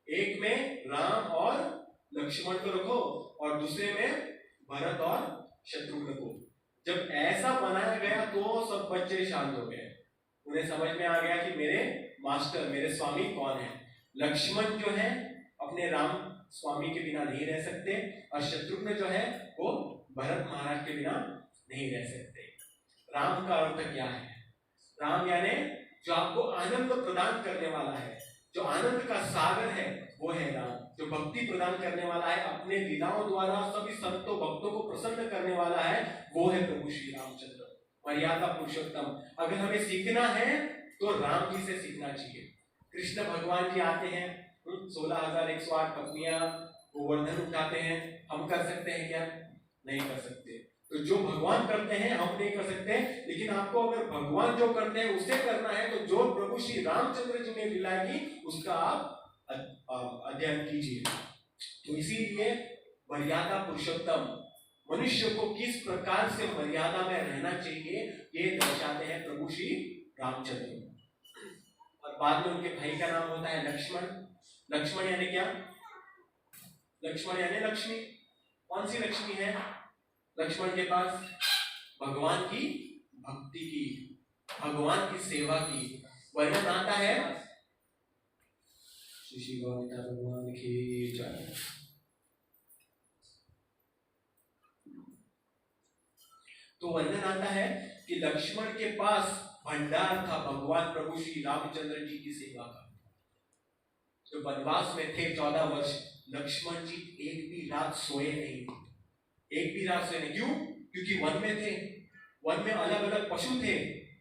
एक में राम और लक्ष्मण को रखो और दूसरे में भरत और शत्रुघ्न को। जब ऐसा बनाया गया तो सब बच्चे शांत हो गए, उन्हें समझ में आ गया कि मेरे मास्टर, मेरे स्वामी कौन है। लक्ष्मण जो है अपने राम स्वामी के बिना नहीं रह सकते, और शत्रुघ्न जो है वो भरत महाराज के बिना नहीं रह सकते। राम का अर्थ क्या है? राम यानी जो आपको आनंद प्रदान करने वाला है, जो आनंद का सागर है वो है राम, जो भक्ति प्रदान करने वाला है, अपने लीलाओं द्वारा सभी संतों भक्तों को प्रसन्न करने वाला है, वो है प्रभु श्री रामचंद्र, मर्यादा पुरुषोत्तम। अगर हमें सीखना है तो राम जी से सीखना चाहिए। कृष्ण भगवान जी आते हैं, 16,108 पत्नियां गोवर्धन उठाते हैं, हम कर सकते हैं क्या? नहीं कर सकते। तो जो भगवान करते हैं हम नहीं कर सकते, लेकिन आपको अगर भगवान जो करते हैं उसे करना है तो जो प्रभु श्री रामचंद्र जी ने लीला की उसका आप अध्ययन कीजिए। तो इसीलिए मर्यादा पुरुषोत्तम, मनुष्य को किस प्रकार से मर्यादा में रहना चाहिए ये दर्शाते हैं प्रभु श्री रामचंद्र। और बाद में उनके भाई का नाम होता है लक्ष्मण। लक्ष्मण यानी क्या? लक्ष्मण यानी लक्ष्मी। कौन सी लक्ष्मी है लक्ष्मण के पास? भगवान की भक्ति की, भगवान की सेवा की। वर्णन आता है श्री भगवान की जय। तो वर्णन आता है कि लक्ष्मण के पास भंडार था भगवान प्रभु श्री रामचंद्र जी की सेवा का। जो वनवास में थे 14 वर्ष, लक्ष्मण जी एक भी रात सोए नहीं, एक भी रात सोए नहीं। क्यों? क्योंकि वन में थे, वन में अलग अलग पशु थे,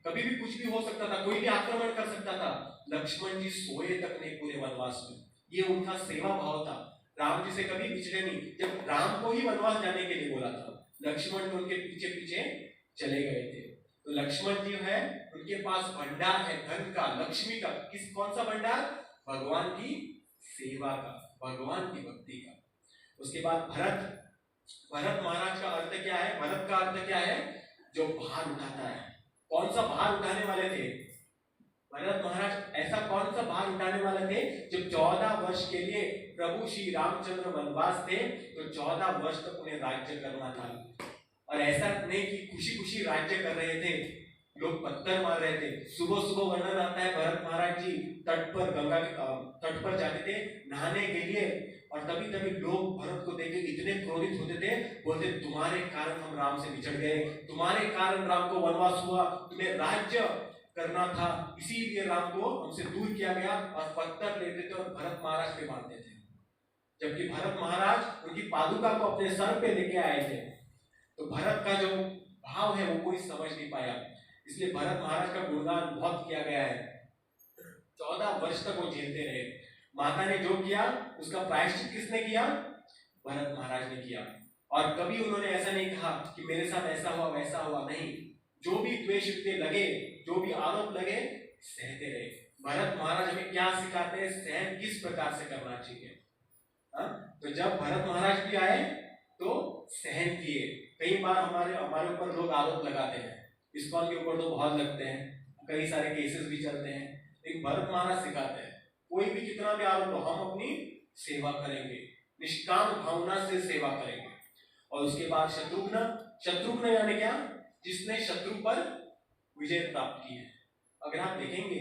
कभी भी कुछ भी हो सकता था, कोई भी आक्रमण कर सकता था। लक्ष्मण जी सोए तक नहीं पूरे वनवास में। ये उनका सेवा भाव था, राम जी से कभी पिछड़े नहीं। जब राम को ही वनवास जाने के लिए बोला था, लक्ष्मण तो उनके पीछे पीछे चले गए थे। तो लक्ष्मण जी है, उनके पास भंडार है धन का, लक्ष्मी का। किस कौन सा भंडार? भगवान की सेवा का, भगवान की भक्ति का। उसके बाद भरत, भरत महाराज का अर्थ क्या है? भरत का अर्थ क्या है? जो भार उठाता है। कौन सा भार उठाने वाले थे भरत महाराज? ऐसा कौन सा भार उठाने वाले थे? जब 14 वर्ष के लिए प्रभु श्री रामचंद्र वनवास थे, तो 14 वर्ष तक उन्हें राज्य करना था। और ऐसा नहीं कि खुशी खुशी राज्य कर रहे थे, लोग पत्थर मार रहे थे। सुबह सुबह वर्णन आता है, भरत महाराज जी तट पर, गंगा के तट पर जाते थे नहाने के लिए, और तभी तभी लोग भरत को देख के इतने क्रोधित होते थे, बोलते तुम्हारे कारण हम राम से बिछड़ गए, तुम्हारे कारण राम को वनवास हुआ, तुम्हें राज्य करना था, इसीलिए राम को हमसे दूर किया गया। और पत्थर लेते थे और भरत महाराज पे मारते थे, जबकि भरत महाराज उनकी पादुका को अपने सर पे लेके आए थे। तो भरत का जो भाव है वो कोई समझ नहीं पाया, इसलिए भरत महाराज का गुणगान बहुत किया गया है। 14 वर्ष तक वो झेलते रहे। माता ने जो किया उसका प्रायश्चित किसने किया? भरत महाराज ने किया। और कभी उन्होंने ऐसा नहीं कहा कि मेरे साथ ऐसा हुआ वैसा हुआ, नहीं। जो भी द्वेष लगे, जो भी आरोप लगे, सहते रहे। भरत महाराज हमें क्या सिखाते हैं? सहन किस प्रकार से करना चाहिए। तो जब भरत महाराज भी आए तो सहन किए। कई बार हमारे ऊपर लोग आरोप लगाते हैं, इस्कॉन के ऊपर तो बहुत लगते हैं, कई सारे केसेस भी चलते हैं, लेकिन भरत महाराज सिखाते हैं कोई भी कितना भी आरोप हो, हम अपनी सेवा करेंगे, निष्काम भावना से सेवा करेंगे। और उसके बाद शत्रुघ्न, शत्रुघ्न यानी क्या? जिसने शत्रु पर विजय प्राप्त की है। अगर आप देखेंगे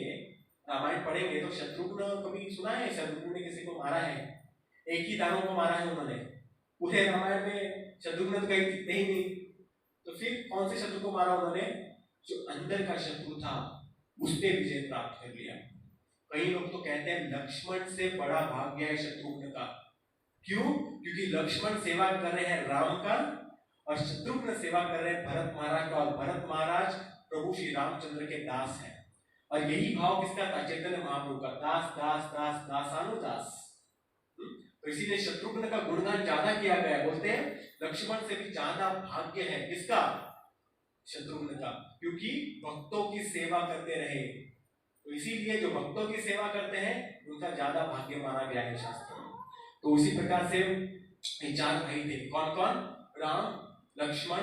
रामायण पढ़ेंगे तो शत्रुघ्न कभी सुना है शत्रुघ्न ने किसी को मारा है? एक ही दानव को मारा है उन्होंने। पूरे रामायण में शत्रुघ्न तो कहीं दिखते ही नहीं। तो फिर कौन से शत्रु को मारा उन्होंने? जो अंदर का शत्रु था उस पर विजय प्राप्त कर लिया। कई लोग तो कहते हैं लक्ष्मण से बड़ा भाग्य है शत्रुघ्न का। क्यों? क्योंकि लक्ष्मण सेवा कर रहे हैं राम का और शत्रुघ्न सेवा कर रहे हैं भरत महाराज का। और भरत महाराज प्रभु श्री रामचंद्र के दास हैं। और यही भाव किसका था? चैतन्य महाप्रभु का, दास दास दास दासानुदास। तो इसीलिए शत्रुघ्न का गुणगान ज्यादा किया गया। बोलते हैं लक्ष्मण से भी ज्यादा भाग्य है किसका? शत्रुघ्न का, क्योंकि भक्तों की सेवा करते रहे। तो इसीलिए जो भक्तों की सेवा करते हैं उनका ज्यादा भाग्य माना गया है शास्त्र में। तो उसी प्रकार से ये 4 भाई थे। कौन कौन? राम, लक्ष्मण,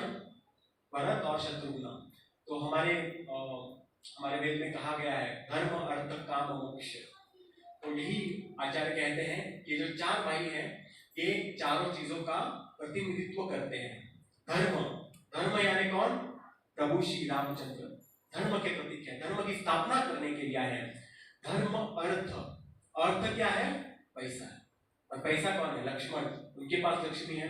भरत और शत्रुघ्न। तो हमारे वेद में कहा गया है धर्म अर्थ काम मोक्ष। तो यही आचार्य कहते हैं कि जो 4 भाई हैं ये चारों चीजों का प्रतिनिधित्व करते हैं। धर्म, धर्म यानी कौन? प्रभु श्री रामचंद्र धर्म के प्रतीक है, धर्म की स्थापना करने के लिए आए हैं। धर्म, अर्थ, अर्थ क्या है? पैसा। और पैसा कौन है? लक्ष्मण, उनके पास लक्ष्मी है।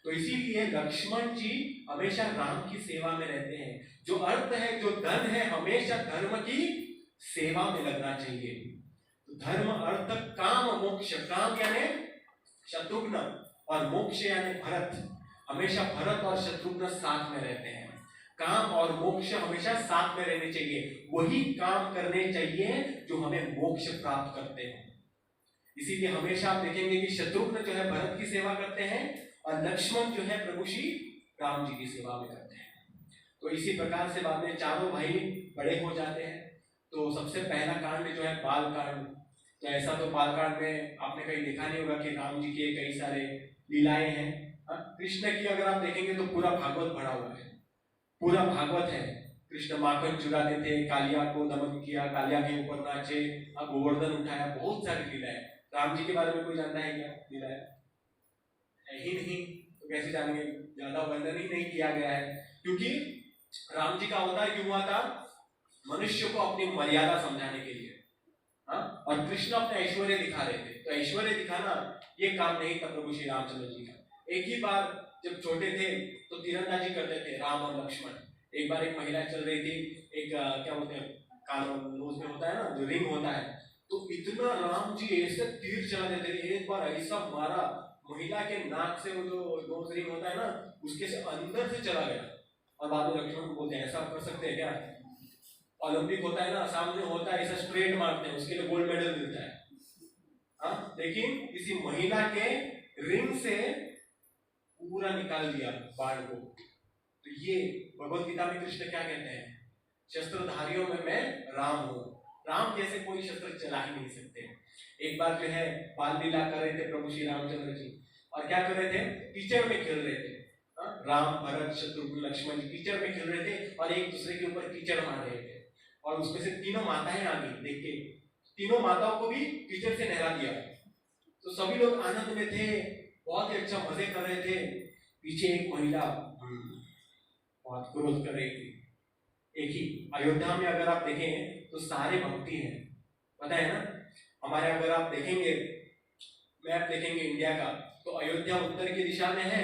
तो इसीलिए लक्ष्मण जी हमेशा राम की सेवा में रहते हैं। जो अर्थ है, जो धन है, हमेशा धर्म की सेवा में लगना चाहिए। तो धर्म, अर्थ, काम, मोक्ष। काम यानी शत्रुघ्न और मोक्ष यानी भरत। हमेशा भरत और शत्रुघ्न साथ में रहते हैं। काम और मोक्ष हमेशा साथ में रहने चाहिए। वही काम करने चाहिए जो हमें मोक्ष प्राप्त करते हैं। इसीलिए हमेशा आप देखेंगे कि शत्रुघ्न जो है भरत की सेवा करते हैं और लक्ष्मण जो है प्रभु श्री राम जी की सेवा में करते हैं। तो इसी प्रकार से बाद में चारों भाई बड़े हो जाते हैं। तो सबसे पहला कांड जो है बाल कांड। तो ऐसा तो बाल कांड में आपने कहीं देखा नहीं होगा कि राम जी के कई सारे लीलाएं हैं। कृष्ण की अगर आप देखेंगे तो पूरा भागवत भरा हुआ है, पूरा भागवत है। कृष्ण माखन चुराते थे, कालिया को दमन किया, कालिया के ऊपर नाचे, गोवर्धन उठाया, बहुत सारी लीलाएं। राम जी के बारे में कोई जानता है क्या? लीलाएं है ही नहीं, तो कैसे जानेंगे? ज्यादा वर्णन ही नहीं किया गया है, क्योंकि राम जी का अवतार क्यों हुआ था? मनुष्य को अपनी मर्यादा समझाने के लिए। और कृष्ण अपने ऐश्वर्य दिखा रहे थे। तो ऐश्वर्य दिखाना ये काम नहीं था प्रभु श्री रामचंद्र जी का। एक ही बार जब छोटे थे तो तीरंदाजी करते थे राम और लक्ष्मण। एक बार एक महिला चल रही थी, एक क्या बोलते हैं कानून उसमें होता है ना जो रिंग होता है, तो इतना राम जी ऐसे तीर चला देते थे, एक बार ऐसा मारा महिला के नाक से, वो जो नोज रिंग होता है ना उसके से अंदर से चला गया। और बाद में लक्ष्मण को बोलते हैं ऐसा कर सकते हैं क्या, ओलंपिक होता है ना सामने होता है ऐसा स्ट्रेट मारते हैं उसके लिए गोल्ड मेडल मिलता है। हाँ, लेकिन किसी महिला के रिंग से पूरा निकाल दिया बाण को। तो ये भगवत गीता में कृष्ण क्या कहते हैं, शस्त्रधारियों में मैं राम हूं। राम जैसे कोई शस्त्र चला ही नहीं सकते। एक बार जो है बाल लीला कर रहे थे प्रभु श्री रामचंद्र जी, और क्या कर रहे थे, कीचड़ में खेल रहे थे। राम भरत शत्रुघ्न लक्ष्मण जी कीचड़ में खेल रहे थे और एक दूसरे के ऊपर कीचड़ मार रहे थे, और उसमें से तीनों माताएं आ गई देख के, तीनों माताओं को भी कीचड़ से नहला दिया। तो सभी लोग आनंद में थे, बहुत ही अच्छा मजे कर रहे थे। पीछे एक महिला बहुत क्रोध कर रही थी। एक ही अयोध्या में अगर आप देखें तो सारे भक्ति हैं, पता है ना। हमारे अगर आप देखेंगे मैप देखेंगे इंडिया का, तो अयोध्या उत्तर की दिशा में है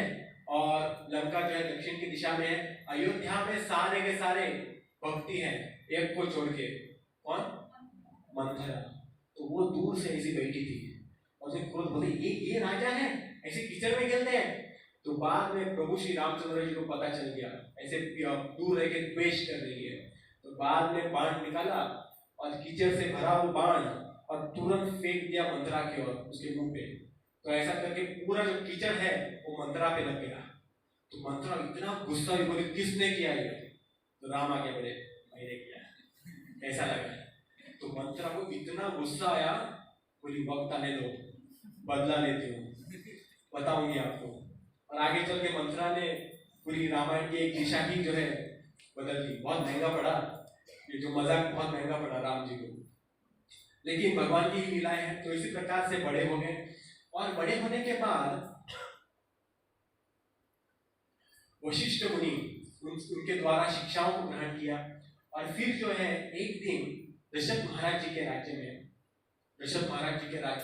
और लंका जो है दक्षिण की दिशा में है। अयोध्या में सारे के सारे भक्ति हैं, एक को छोड़ के। कौन? मंथरा। तो वो दूर से ऐसी बैठी थी और उसने क्रोध बोले ये राजा है, ऐसे कीचड़ में खेलते हैं। तो बाद में प्रभु श्री रामचंद्र जी को पता चल गया ऐसे दूर रह के द्वेष कर रही है। तो बाद में बाण निकाला और कीचड़ से भरा वो बाण और तुरंत फेंक दिया मंथरा की ओर, उसके मुंह पे। तो ऐसा करके पूरा जो कीचड़ है वो मंथरा पे लग गया। तो मंथरा इतना गुस्सा हुई, बोली किसने किया ये? तो राम आगे बोले मैंने किया। ऐसा लगा। तो मंथरा को इतना गुस्सा आया, बोली वक्त आने दो, बदला लेती हूँ, बताऊंगी आपको। और आगे चल के मंथरा ने पूरी रामायण की एक दिशा ही जो है बदल दी। बहुत महंगा पड़ा ये जो मजाक, बहुत महंगा पड़ा राम जी को, लेकिन भगवान की ही लीलाएं हैं। तो इसी प्रकार से बड़े हो गए, और बड़े होने के बाद वशिष्ठ मुनि उनके द्वारा शिक्षाओं को ग्रहण किया। और फिर जो है एक दिन दशरथ महाराज जी के राज्य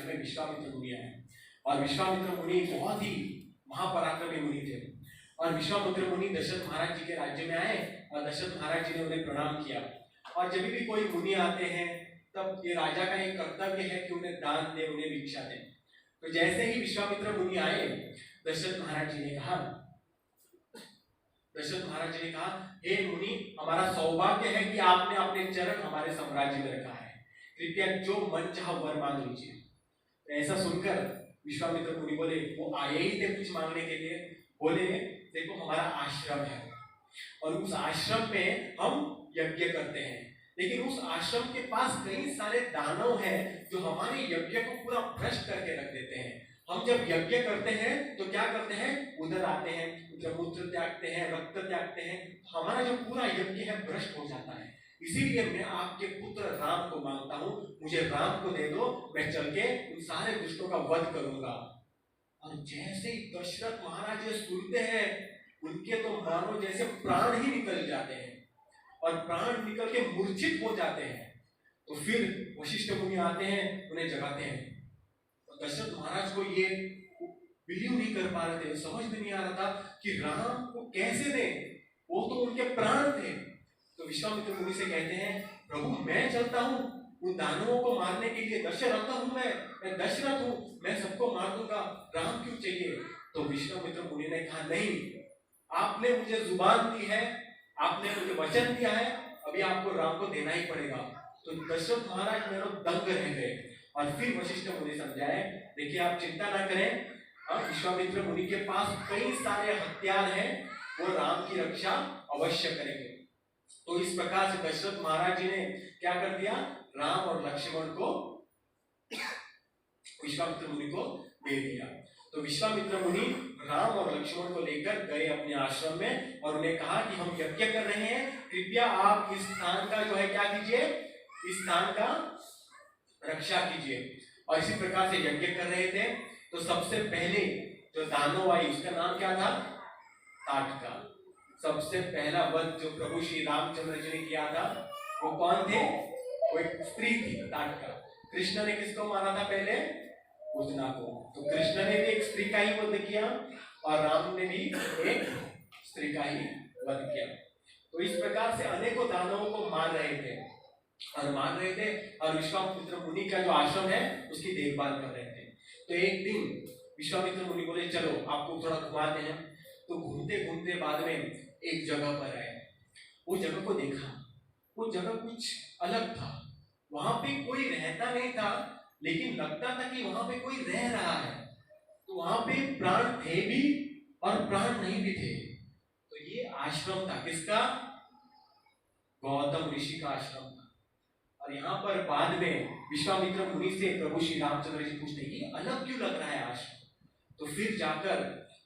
में विश्वामित्र मुनि आए। और विश्वामित्र मुनि बहुत ही महापराक्रमी मुनि थे। और विश्वामित्र मुनि दशरथ महाराज जी के राज्य में आए और दशरथ महाराज जी ने उन्हें प्रणाम किया। और जब भी कोई मुनि आते हैं तब ये राजा का एक कर्तव्य है कि उन्हें दान दे, उन्हें भिक्षा दे। तो जैसे ही विश्वामित्र मुनि आए, दशरथ महाराज जी ने कहा हे मुनि, हमारा सौभाग्य है कि आपने अपने चरण हमारे साम्राज्य में रखा है, कृपया जो मन चाह वर मांग लीजिए। तो ऐसा सुनकर विश्वामित्र मुनि बोले, वो आए ही थे कुछ मांगने के लिए, बोले देखो हमारा आश्रम है और उस आश्रम में हम यज्ञ करते हैं, लेकिन उस आश्रम के पास कई सारे दानव हैं जो हमारे यज्ञ को पूरा भ्रष्ट करके रख देते हैं। हम जब यज्ञ करते हैं तो क्या करते हैं, उधर आते हैं, उधर मूत्र त्यागते हैं, रक्त त्यागते हैं, हमारा जो पूरा यज्ञ है भ्रष्ट हो जाता है। इसीलिए मैं आपके पुत्र राम को मांगता हूं, मुझे राम को दे दो, मैं चल के उन सारे दुष्टों का वध करूंगा। और जैसे ही दशरथ महाराज ये सुनते हैं, उनके तो मानो जैसे प्राण ही निकल जाते हैं और प्राण निकल के मूर्छित हो जाते हैं। तो फिर वशिष्ठ मुनि आते हैं, उन्हें जगाते हैं। तो दशरथ महाराज को ये बिलीव नहीं कर पा रहे थे, समझ में नहीं आ रहा था कि राम को कैसे दें, वो तो उनके प्राण थे। तो विश्वामित्र मुनि से कहते हैं, प्रभु मैं चलता हूँ उन दानवों को मारने के लिए, दशरथ हूँ मैं दशरथ हूँ, मैं सबको मार दूंगा, राम क्यों चाहिए? तो विश्वामित्र मुनि ने कहा नहीं, आपने मुझे जुबान दी है, आपने मुझे वचन दिया है, अभी आपको राम को देना ही पड़ेगा। तो दशरथ महाराज में लोग दंग रह गए। और फिर वशिष्ठ मुनि समझाए, देखिए आप चिंता ना करें, विश्वामित्र मुनि के पास कई सारे हथियार हैं, वो राम की रक्षा अवश्य करेंगे। तो इस प्रकार से दशरथ महाराज जी ने क्या कर दिया, राम और लक्ष्मण को विश्वामित्र मुनि को दे दिया। तो विश्वामित्र मुनि राम और लक्ष्मण को लेकर गए अपने आश्रम में और उन्हें कहा कि हम यज्ञ कर रहे हैं, कृपया आप इस स्थान का जो है क्या कीजिए, इस स्थान का रक्षा कीजिए। और इसी प्रकार से यज्ञ कर रहे थे। तो सबसे पहले जो दानव आई उसका नाम क्या था, ताटका। सबसे पहला वध जो प्रभु श्री रामचंद्र जी ने किया था वो कौन थे, वो एक स्त्री थी, ताटका। कृष्ण ने किसको मारा था पहले, पूतना को। तो कृष्ण ने भी एक स्त्री का ही वध किया और राम ने भी एक स्त्री का ही वध किया। तो इस प्रकार से अनेकों दानवों को मार रहे थे और विश्वामित्र मुनि का जो आश्रम है उसकी देखभाल कर रहे थे। तो एक दिन विश्वामित्र मुनि बोले चलो आपको थोड़ा घुमाते हैं। तो घूमते घूमते बाद में एक जगह पर आए। वो जगह को देखा, वो जगह कुछ अलग था। वहां पे कोई रहता नहीं था, लेकिन लगता था कि वहां पे कोई रह रहा है। तो वहां पे प्राण थे भी और प्राण नहीं भी थे। तो ये आश्रम था किसका? गौतम ऋषि का आश्रम था। और यहाँ पर बाद में विश्वामित्र मुनि से प्रभु श्री रामचंद्र जी पूछते कि अलग क्यों लग रहा है आश्रम। तो फिर जाकर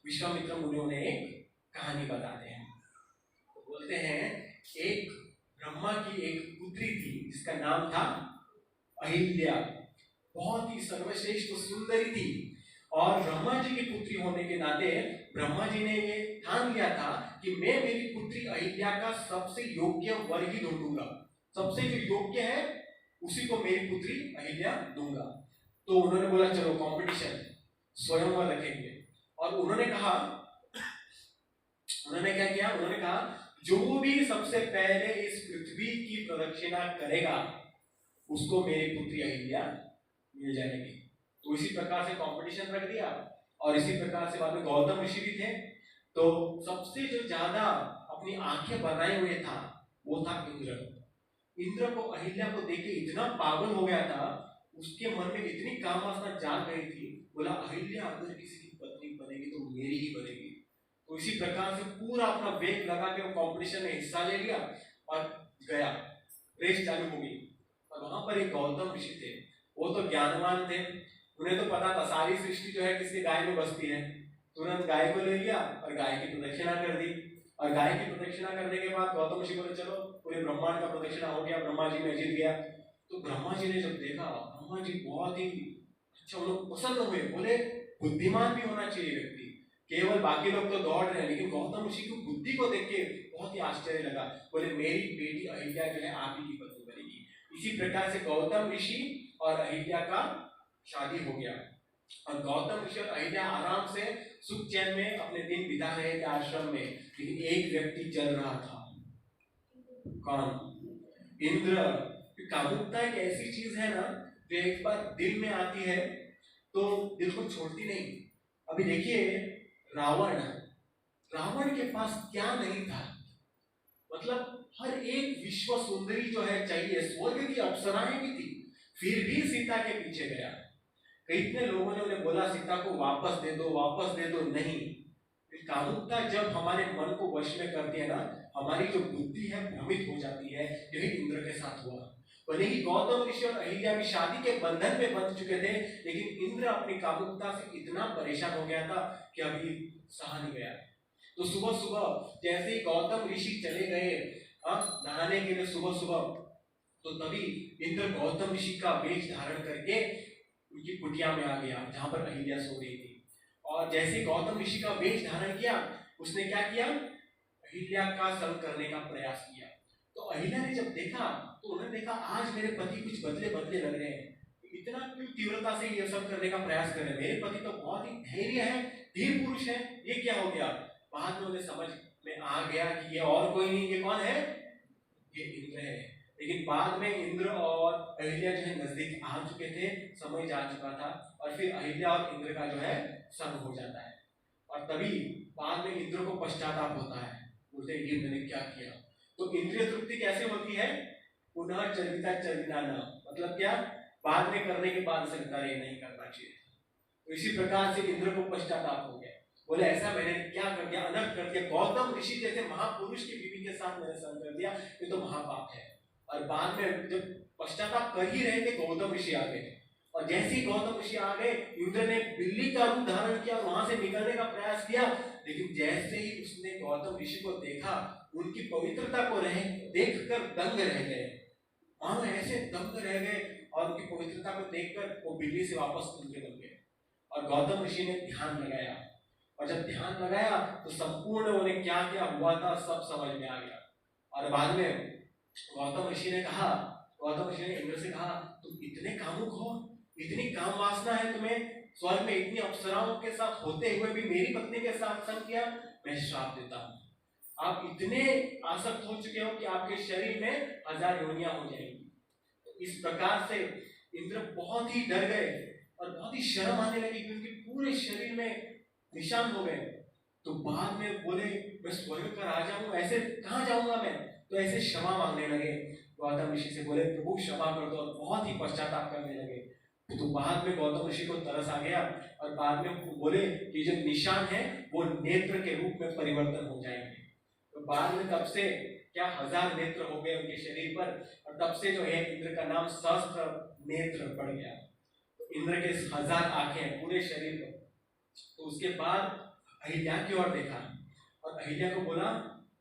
विश्वामित्र मुनियों ने एक कहानी बताते हैं। तो बोलते हैं एक ब्रह्मा की एक पुत्री थी जिसका नाम था अहिल्या। बहुत ही सर्वश्रेष्ठ सुंदरी थी और ब्रह्मा जी की पुत्री होने के नाते ब्रह्मा जी ने ये ठान लिया था कि मैं मेरी पुत्री अहिल्या का सबसे योग्य वर ही ढूंढूंगा। सबसे जो योग्य है उसी को मेरी पुत्री अहिल्या दूंगा। तो उन्होंने बोला चलो कंपटीशन, स्वयंवर रखेंगे। और उन्होंने क्या किया? उन्होंने कहा जो भी सबसे पहले इस पृथ्वी की प्रदक्षिणा करेगा उसको मेरी पुत्री अहिल्या मिल जाएगी। तो इसी प्रकार से कंपटीशन रख दिया। और इसी प्रकार से बाद में गौतम ऋषि भी थे। तो सबसे जो ज्यादा अपनी आंखें बनाए हुए था वो था इंद्र। इंद्र को अहिल्या को देख के इतना पागल हो गया था, उसके मन में इतनी काम वासना जाग गई थी। बोला अहिल्या अगर किसी की पत्नी बनेगी तो मेरी ही बनेगी। तो इसी प्रकार से पूरा अपना वेग लगा के वो कंपटीशन में हिस्सा ले लिया और गया। रेस चालू हो गई और वहां पर एक गौतम ऋषि थे। वो तो ज्ञानवान थे, उन्हें तो पता था सारी सृष्टि जो है किसके गाय में बसती है। तुरंत गाय को ले लिया और गाय की प्रदक्षिणा कर दी। और गाय की प्रदक्षिणा करने के बाद गौतम ऋषि बोले चलो पूरे ब्रह्मांड का प्रदक्षिणा हो गया, ब्रह्मा जी में जीत गया। तो ब्रह्मा जी ने जब देखा, ब्रह्मा जी बहुत ही अच्छा, वो लोग प्रसन्न हुए। बोले बुद्धिमान भी होना चाहिए व्यक्ति, केवल बाकी लोग तो दौड़ रहे हैं लेकिन गौतम ऋषि की बुद्धि को देख के बहुत ही आश्चर्य लगा। बोले मेरी बेटी अहिल्या जो है आप ही की पत्नी बनेगी। इसी प्रकार से गौतम ऋषि और अहिल्या का शादी हो गया। और गौतम ऋषि और अहिल्या आराम से सुख चैन में अपने दिन बिता रहे थे आश्रम में। लेकिन एक व्यक्ति चल रहा था। कौन? इंद्र। कामुकता एक ऐसी चीज है ना जो एक बार दिल में आती है तो दिल को छोड़ती नहीं। अभी देखिए रावण के पास क्या नहीं था। मतलब हर एक विश्व सुंदरी जो है चाहिए, स्वर्ग की अप्सराएं भी थी, फिर भी सीता के पीछे गया। कितने लोगों ने उन्हें बोला सीता को वापस दे दो, नहीं। कामुकता जब हमारे मन को वश में करती है ना, हमारी जो बुद्धि है भ्रमित हो जाती है। यही इंद्र के साथ हुआ। भले ही गौतम ऋषि और अहिल्या भी शादी के बंधन में बंध चुके थे, लेकिन इंद्र अपनी कामुकता से इतना परेशान हो गया था कि अभी सहा नहीं गया। तो सुबह सुबह जैसे ही गौतम ऋषि चले गए नहाने के लिए सुबह, तो तभी इंद्र गौतम ऋषि का वेश धारण करके उनकी कुटिया में आ गया जहां पर अहिल्या सो रही थी। और जैसे गौतम ऋषि का वेश धारण किया, उसने क्या किया? अहिल्या का संग करने का प्रयास किया। तो अहिल्या ने जब देखा तो उन्होंने देखा आज मेरे पति कुछ बदले बदले लग रहे हैं, इतना क्यों तीव्रता से ये सब करने का प्रयास कर रहे हैं? मेरे पति तो बहुत ही धैर्य है, धीर पुरुष है, ये क्या हो गया? बाद में उन्हें समझ में आ गया कि ये और कोई नहीं, ये कौन है? ये इंद्र है। लेकिन बाद में इंद्र और अहिल्या जो है नजदीक आ चुके थे, समय जा चुका था और फिर अहिल्या और इंद्र का जो है संग हो जाता है। और तभी बाद में इंद्र को पश्चाताप होता है, बोलते हैं ये मैंने क्या किया। तो इंद्रिय तृप्ति कैसे होती है? पुनः चर्विता न, मतलब क्या? बाद में करने के बाद से नहीं करना चाहिए। तो इसी प्रकार से इंद्र को पश्चाताप हो गया। बोले ऐसा मैंने क्या कर दिया, अनर्थ कर दिया। गौतम ऋषि जैसे महापुरुष की बीवी के साथ मैंने संग कर दिया, ये तो महापाप है। और बाद में जब पश्चाताप कर ही रहे थे गौतम ऋषि आ गए। और जैसे ही गौतम ऋषि आ गए, इंद्र ने बिल्ली का रूप धारण किया, वहां से निकलने का प्रयास किया। लेकिन जैसे ही उसने गौतम ऋषि को देखा, उनकी पवित्रता को देखकर दंग रह गए। मानो ऐसे दंग रह गए और उनकी पवित्रता को देखकर वो बिल्ली से वापस उनके बन गए। और गौतम ऋषि ने ध्यान लगाया, और जब ध्यान लगाया तो संपूर्ण उन्हें क्या क्या हुआ था सब समझ में आ गया। और बाद में गौतम ऋषि ने इंद्र से कहा तुम इतने कामुक हो, इतनी काम वासना है तुम्हें, स्वर्ग में इतनी अप्सराओं के साथ होते हुए भी मेरी पत्नी के साथ संग किया, मैं श्राप देता हूँ। आप इतने आसक्त हो चुके हो कि आपके शरीर में 1000 योनियां हो जाएंगी। इस प्रकार से इंद्र बहुत ही डर गए और बहुत ही शर्म आने लगी, क्योंकि पूरे शरीर में निशान हो गए। तो बाद में बोले, मैं स्वर्ग का राजा हूँ, ऐसे कहाँ जाऊंगा मैं? तो ऐसे क्षमा मांगने लगे। गौतम ऋषि से बोले, प्रभु क्षमा कर दो, और बहुत ही पश्चाताप करने लगे। तो बाद में गौतम ऋषि को तरस आ गया और बाद में बोले कि जो निशान है वो नेत्र के रूप में परिवर्तन हो जाएंगे। तो बाद में तब से क्या 1000 नेत्र हो गए उनके शरीर पर, और तब से जो है इंद्र का नाम सहस्त्र नेत्र पड़ गया। तो इंद्र के 1000 आंखें पूरे शरीर पर। तो उसके बाद अहिल्या की ओर देखा और अहिल्या को बोला,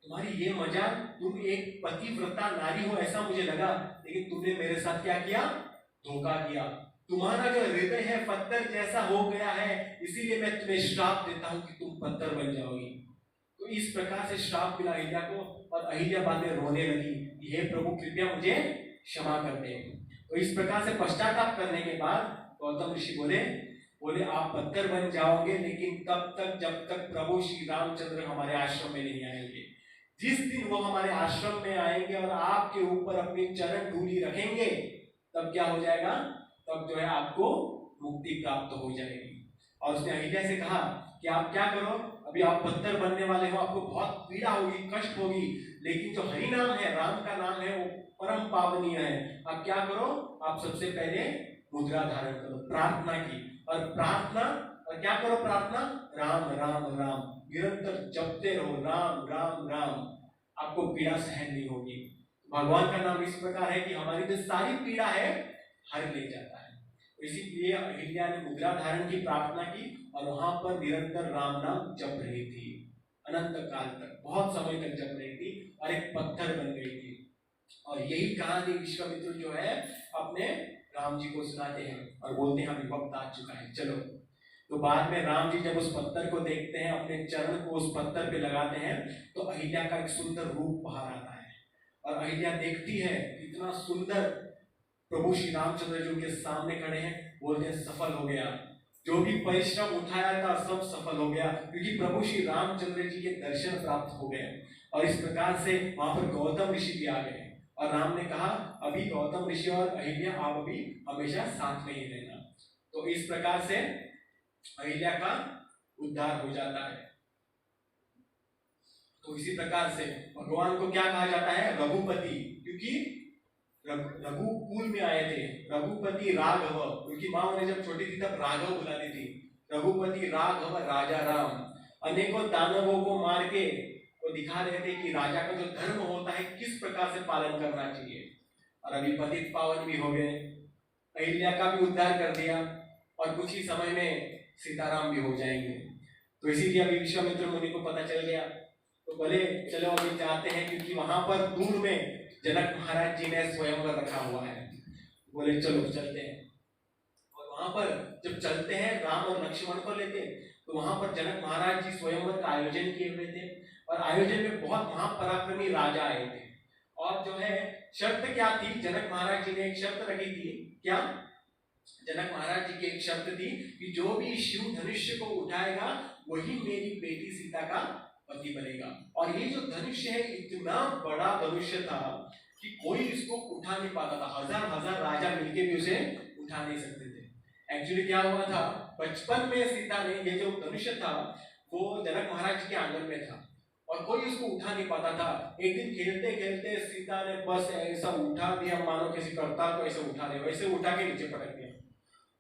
तुम्हारी ये मजाक, तुम एक पतिव्रता नारी हो ऐसा मुझे लगा, लेकिन तुमने मेरे साथ क्या किया? धोखा किया। तुम्हारा जो हृदय है पत्थर जैसा हो गया है, इसीलिए मैं तुम्हें श्राप देता हूं कि तुम पत्थर बन जाओगी। तो इस प्रकार से श्राप मिला अहिल्या को, और अहिल्या बाद में रोने लगी, हे प्रभु कृपया मुझे क्षमा कर दे। तो इस प्रकार से पश्चाताप करने के बाद गौतम ऋषि बोले आप पत्थर बन जाओगे, लेकिन तब तक जब तक प्रभु श्री रामचंद्र हमारे आश्रम में नहीं आएंगे। जिस दिन वो हमारे आश्रम में आएंगे और आपके ऊपर अपनी चरण धूलि रखेंगे, तब क्या हो जाएगा? तब जो है आपको मुक्ति प्राप्त हो जाएगी। और उसने अहिल्या से कहा कि आप क्या करो, अभी आप पत्थर बनने वाले हो, आपको बहुत पीड़ा होगी, कष्ट होगी, लेकिन जो हरि नाम है, राम का नाम है, वो परम पावनीय है। आप क्या करो, आप सबसे पहले मुद्रा धारण करो, प्रार्थना की, और प्रार्थना, और क्या करो प्रार्थना? राम राम राम, निरंतर जपते रहो, राम राम राम, आपको पीड़ा सहन नहीं होगी। भगवान का नाम इस प्रकार है कि हमारी जो सारी पीड़ा है हर ले जाता है। इसीलिए अहिल्या ने मुद्रा धारण की, प्रार्थना की, और वहां पर निरंतर राम नाम जप रही थी, अनंत काल तक, बहुत समय तक जप रही थी, और एक पत्थर बन गई थी। और यही कहानी विश्वामित्र जो है अपने राम जी को सुनाते हैं और बोलते हैं अभी वक्त आ चुका है, चलो। तो बाद में राम जी जब उस पत्थर को देखते हैं, अपने चरण को उस पत्थर पे लगाते हैं, तो अहिल्या का एक सुंदर रूप बाहर आता है। और अहिल्या देखती है इतना सुंदर प्रभु श्री रामचंद्र जी उनके सामने खड़े हैं, बोलते हैं सफल हो गया, जो भी परिश्रम उठाया था सब सफल हो गया, क्योंकि प्रभु श्री रामचंद्र जी के दर्शन प्राप्त हो गए। और इस प्रकार से वहां पर गौतम ऋषि भी आ गए, और राम ने कहा अभी गौतम ऋषि और अहिल्या आप अभी हमेशा साथ में ही रहना। तो इस प्रकार से अहिल्या का उद्धार हो जाता है। तो इसी प्रकार से भगवान को क्या कहा जाता है? रघुपति, क्योंकि रघुकुल में आए थे। रघुपति राघव, उनकी माँ उन्हें जब छोटी थी तब राघव बुलाती थी। रघुपति राघव राजा राम, अनेकों दानवों को मार के वो दिखा रहे थे कि राजा का जो धर्म होता है किस प्रकार से पालन करना चाहिए। और अभी पतित पावन भी हो गए, अहिल्या का भी उद्धार कर दिया, और कुछ ही समय में सीताराम भी हो जाएंगे। तो इसीलिए अभी विश्वामित्र मुनि को पता चल गया, तो बोले चलो अभी जाते हैं, क्योंकि वहां पर दूर में जनक महाराज जी ने स्वयंवर रखा हुआ है। बोले चलो चलते हैं। और वहां पर जब चलते हैं, राम और लक्ष्मण को लेते, तो वहां पर जनक महाराज जी स्वयंवर का आयोजन किए हुए थे, और आयोजन में बहुत महापराक्रमी राजा आए थे। और जो है शर्त क्या थी, जनक महाराज जी ने एक शर्त रखी थी। क्या? जनक महाराज जी की एक शर्त थी कि जो भी शिव धनुष्य को उठाएगा वही मेरी बेटी सीता का पति बनेगा। और ये जो धनुष्य है इतना बड़ा धनुष्य था कि कोई इसको उठा नहीं पाता था, हजार हजार राजा मिलके भी उसे उठा नहीं सकते थे। एक्चुअली क्या हुआ था, बचपन में सीता ने, ये जो धनुष्य था वो जनक महाराज के आंगन में था और कोई उसको उठा नहीं पाता था। एक दिन खेलते खेलते सीता ने बस ऐसा उठा दिया, मानो किसी करतार को ऐसे उठा दिया, वैसे उठा के नीचे पटक दिया।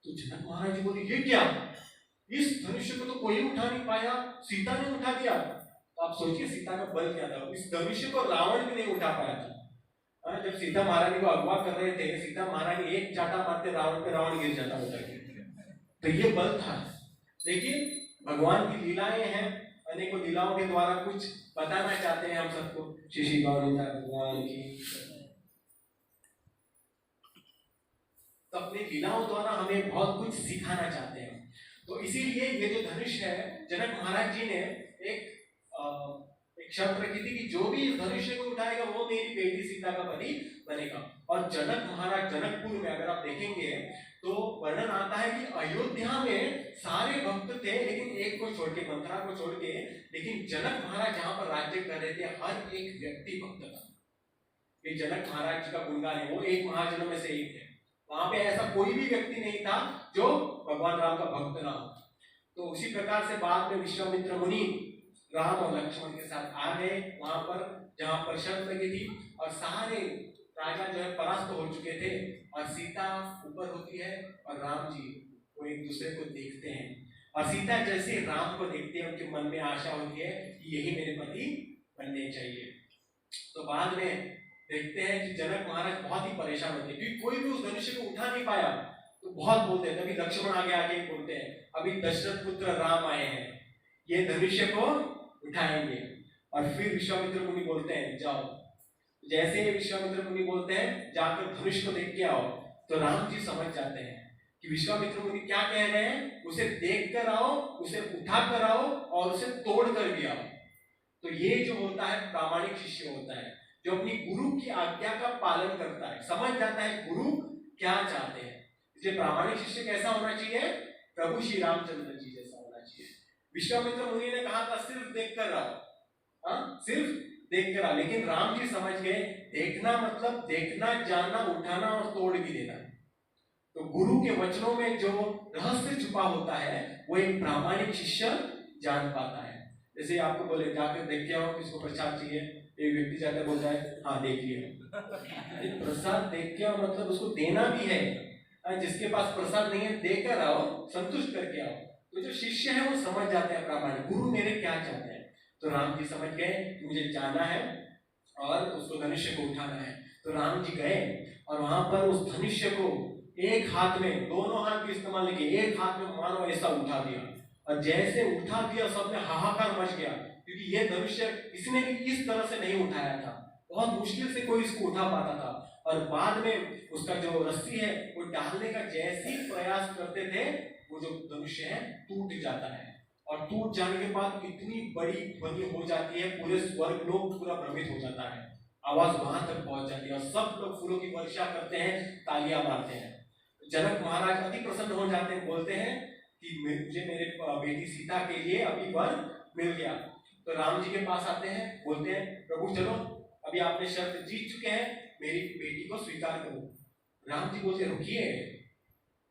तो जनक महाराज जी बोले ये क्या, इस धनुष्य को तो कोई उठा नहीं पाया, सीता ने उठा दिया। तो आप सोचिए सीता का बल क्या था, इस धनुष्य को रावण भी नहीं उठा पाया था। जब सीता महारानी को अगवा कर रहे थे, सीता महारानी एक चाटा मारते रावण पे, रावण गिर जाता होता है। तो ये बल था। लेकिन भगवान की लीलाएं हैं, अनेकों लीलाओं के द्वारा कुछ बताना चाहते हैं हम सबको। श्री भगवान की तो अपनी लीलाओं द्वारा हमें बहुत कुछ सिखाना चाहते हैं। तो इसीलिए ये जो धनुष है, जनक महाराज जी ने एक एक शर्त रखी थी कि जो भी इस धनुष्य को उठाएगा वो मेरी बेटी सीता का पति बनेगा। और जनक महाराज, जनकपुर में अगर आप देखेंगे तो वर्णन आता है कि अयोध्या में सारे भक्त थे, लेकिन एक को छोड़ के, मंथरा को छोड़ के, लेकिन जनक महाराज जहां पर राज्य कर रहे थे हर एक व्यक्ति भक्त था। ये जनक महाराज जी का गुणगान है, वो एक महाजनों में से एक है। वहां पे ऐसा कोई भी व्यक्ति नहीं था जो भगवान राम का भक्त ना हो। तो उसी प्रकार से बाद में विश्वामित्र मुनि राम और लक्ष्मण के साथ आ गए वहां पर जहां पर शर्त लगी थी, और सारे राजा जो है परास्त हो चुके थे, और सीता ऊपर होती है और राम जी वो एक दूसरे को देखते हैं, और सीता जैसे राम को देखते हैं उनके मन में आशा होती है कि यही मेरे पति बनने चाहिए। तो बाद में देखते हैं कि जनक महाराज बहुत ही परेशान होते हैं क्योंकि कोई भी उस धनुष्य को उठा नहीं पाया। तो बहुत बोलते हैं, तभी लक्ष्मण आगे आगे बोलते हैं अभी दशरथ पुत्र राम आए हैं, ये धनुष्य को उठाएंगे। और फिर विश्वामित्र मुनि बोलते हैं जाओ। जैसे ही विश्वामित्र मुनि बोलते हैं जाकर धनुष को देख के आओ, तो राम जी समझ जाते हैं कि विश्वामित्र मुनि क्या कह रहे हैं, उसे देख कर आओ, उसे उठा कर आओ और उसे तोड़ कर भी आओ। तो ये जो होता है प्रामाणिक शिष्य होता है, जो अपनी गुरु की आज्ञा का पालन करता है, समझ जाता है गुरु क्या चाहते हैं। इसलिए प्रामाणिक शिष्य कैसा होना चाहिए, प्रभु श्री रामचंद्र जी जैसा होना चाहिए। विश्वामित्र मुनि ने कहा था सिर्फ देख कर आओ, सिर्फ देख कर आओ, लेकिन राम जी समझ गए देखना मतलब देखना, जानना, उठाना और तोड़ भी देना। तो गुरु के वचनों में जो रहस्य छुपा होता है वो एक प्रामाणिक शिष्य जान पाता है। जैसे आपको बोले जाकर देख के आओ किसको प्रसाद चाहिए, एक व्यक्ति जाकर बोलता है हाँ देख लिया। प्रसाद देख के आओ मतलब उसको देना भी है, जिसके पास प्रसाद नहीं है देकर आओ, संतुष्ट करके आओ। तो जो शिष्य है वो समझ जाते हैं प्रामाणिक गुरु मेरे क्या चाहते हैं। तो राम जी समझ गए कि मुझे जाना है और उसको धनुष्य को उठाना है। तो राम जी गए और वहां पर उस धनुष्य को एक हाथ में, दोनों हाथ भी इस्तेमाल नहीं किए, एक हाथ में मानो ऐसा उठा दिया, और जैसे उठा दिया सब में हाहाकार मच गया, क्योंकि ये धनुष्य किसी ने भी इस तरह से नहीं उठाया था, बहुत मुश्किल से कोई इसको उठा पाता था। और बाद में उसका जो रस्सी है वो डालने का जैसे ही प्रयास करते थे वो जो धनुष्य है टूट जाता है, और टूट जाने के बाद इतनी बड़ी ध्वनि हो जाती है, पूरे स्वर्ग लोग पूरा भ्रमित हो जाता है, आवाज वहां तक पहुंच जाती है और सब लोग फूलों की वर्षा करते हैं, तालियां मारते हैं। जनक महाराज अति प्रसन्न हो जाते हैं, बोलते हैं कि मुझे मेरे बेटी सीता के लिए अभी वर मिल गया। तो राम जी के पास आते हैं, बोलते हैं प्रभु चलो अभी आपने शर्त जीत चुके हैं, मेरी बेटी को स्वीकार करो। राम जी बोलते रुकिए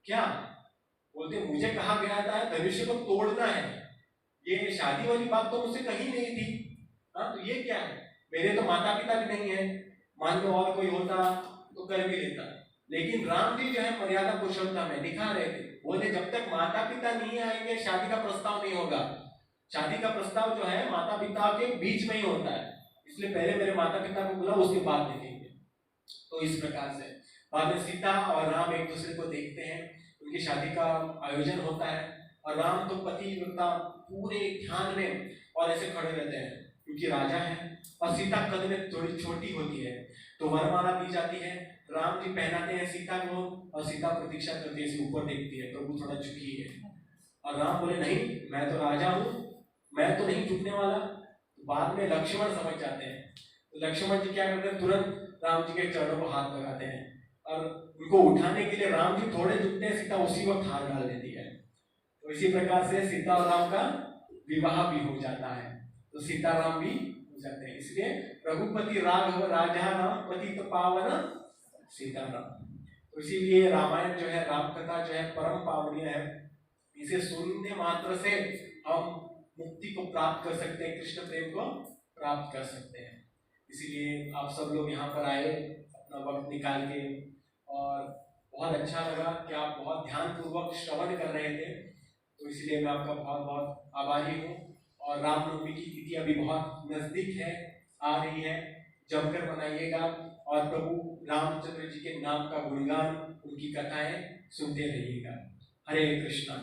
क्या, बोलते मुझे कहा गया था धनुष्य को तोड़ना है, ये शादी वाली बात तो मुझसे कही नहीं थी। हाँ तो ये क्या है, मेरे तो माता पिता भी नहीं है, मान लो और कोई होता तो कर भी लेता। लेकिन राम जी जो है मर्यादा पुरुषोत्तम में दिखा रहे थे, बोले जब तक माता पिता नहीं आएंगे शादी का प्रस्ताव नहीं होगा। शादी का प्रस्ताव जो है माता पिता के बीच में ही होता है, इसलिए पहले मेरे माता पिता को बुलाओ उसके बाद देखेंगे। तो इस प्रकार से बाद में सीता और राम एक दूसरे को देखते हैं, उनकी शादी का आयोजन होता है, और राम तो पतिव्रता पूरे ध्यान में और ऐसे खड़े रहते हैं क्योंकि राजा है, और सीता कद में थोड़ी छोटी होती है। तो वरमाला दी जाती है, राम जी पहनाते हैं सीता को, और सीता प्रतीक्षा करती है, ऊपर देखती है प्रभु थोड़ा झुकी है, और राम बोले नहीं मैं तो राजा हूँ, मैं तो नहीं झुकने वाला। तो बाद में लक्ष्मण समझ जाते हैं, तो लक्ष्मण जी क्या करते हैं, तुरंत राम जी के चरणों को हाथ लगाते हैं, और उनको उठाने के लिए राम जी थोड़े झुकते हैं, सीता उसी वक्त हाथ डाल देती है। तो इसी प्रकार से सीता और राम का विवाह भी हो जाता है, तो सीता राम भी हो जाते हैं। इसलिए रघुपति राघव राजा राम पतित पावन सीताराम। तो इसीलिए रामायण जो है, राम कथा जो है परम पावनीय है, इसे सुनने मात्र से हम मुक्ति को प्राप्त कर सकते हैं, कृष्ण प्रेम को प्राप्त कर सकते हैं। इसीलिए आप सब लोग यहाँ पर आए अपना वक्त निकाल के, और बहुत अच्छा लगा कि आप बहुत ध्यान पूर्वक श्रवण कर रहे थे, तो इसलिए मैं आपका बहुत बहुत आभारी हूँ। और रामनवमी की तिथि अभी बहुत नजदीक है, आ रही है, जमकर मनाइएगा और प्रभु रामचंद्र जी के नाम का गुणगान, उनकी कथाएं सुनते रहिएगा। हरे कृष्णा।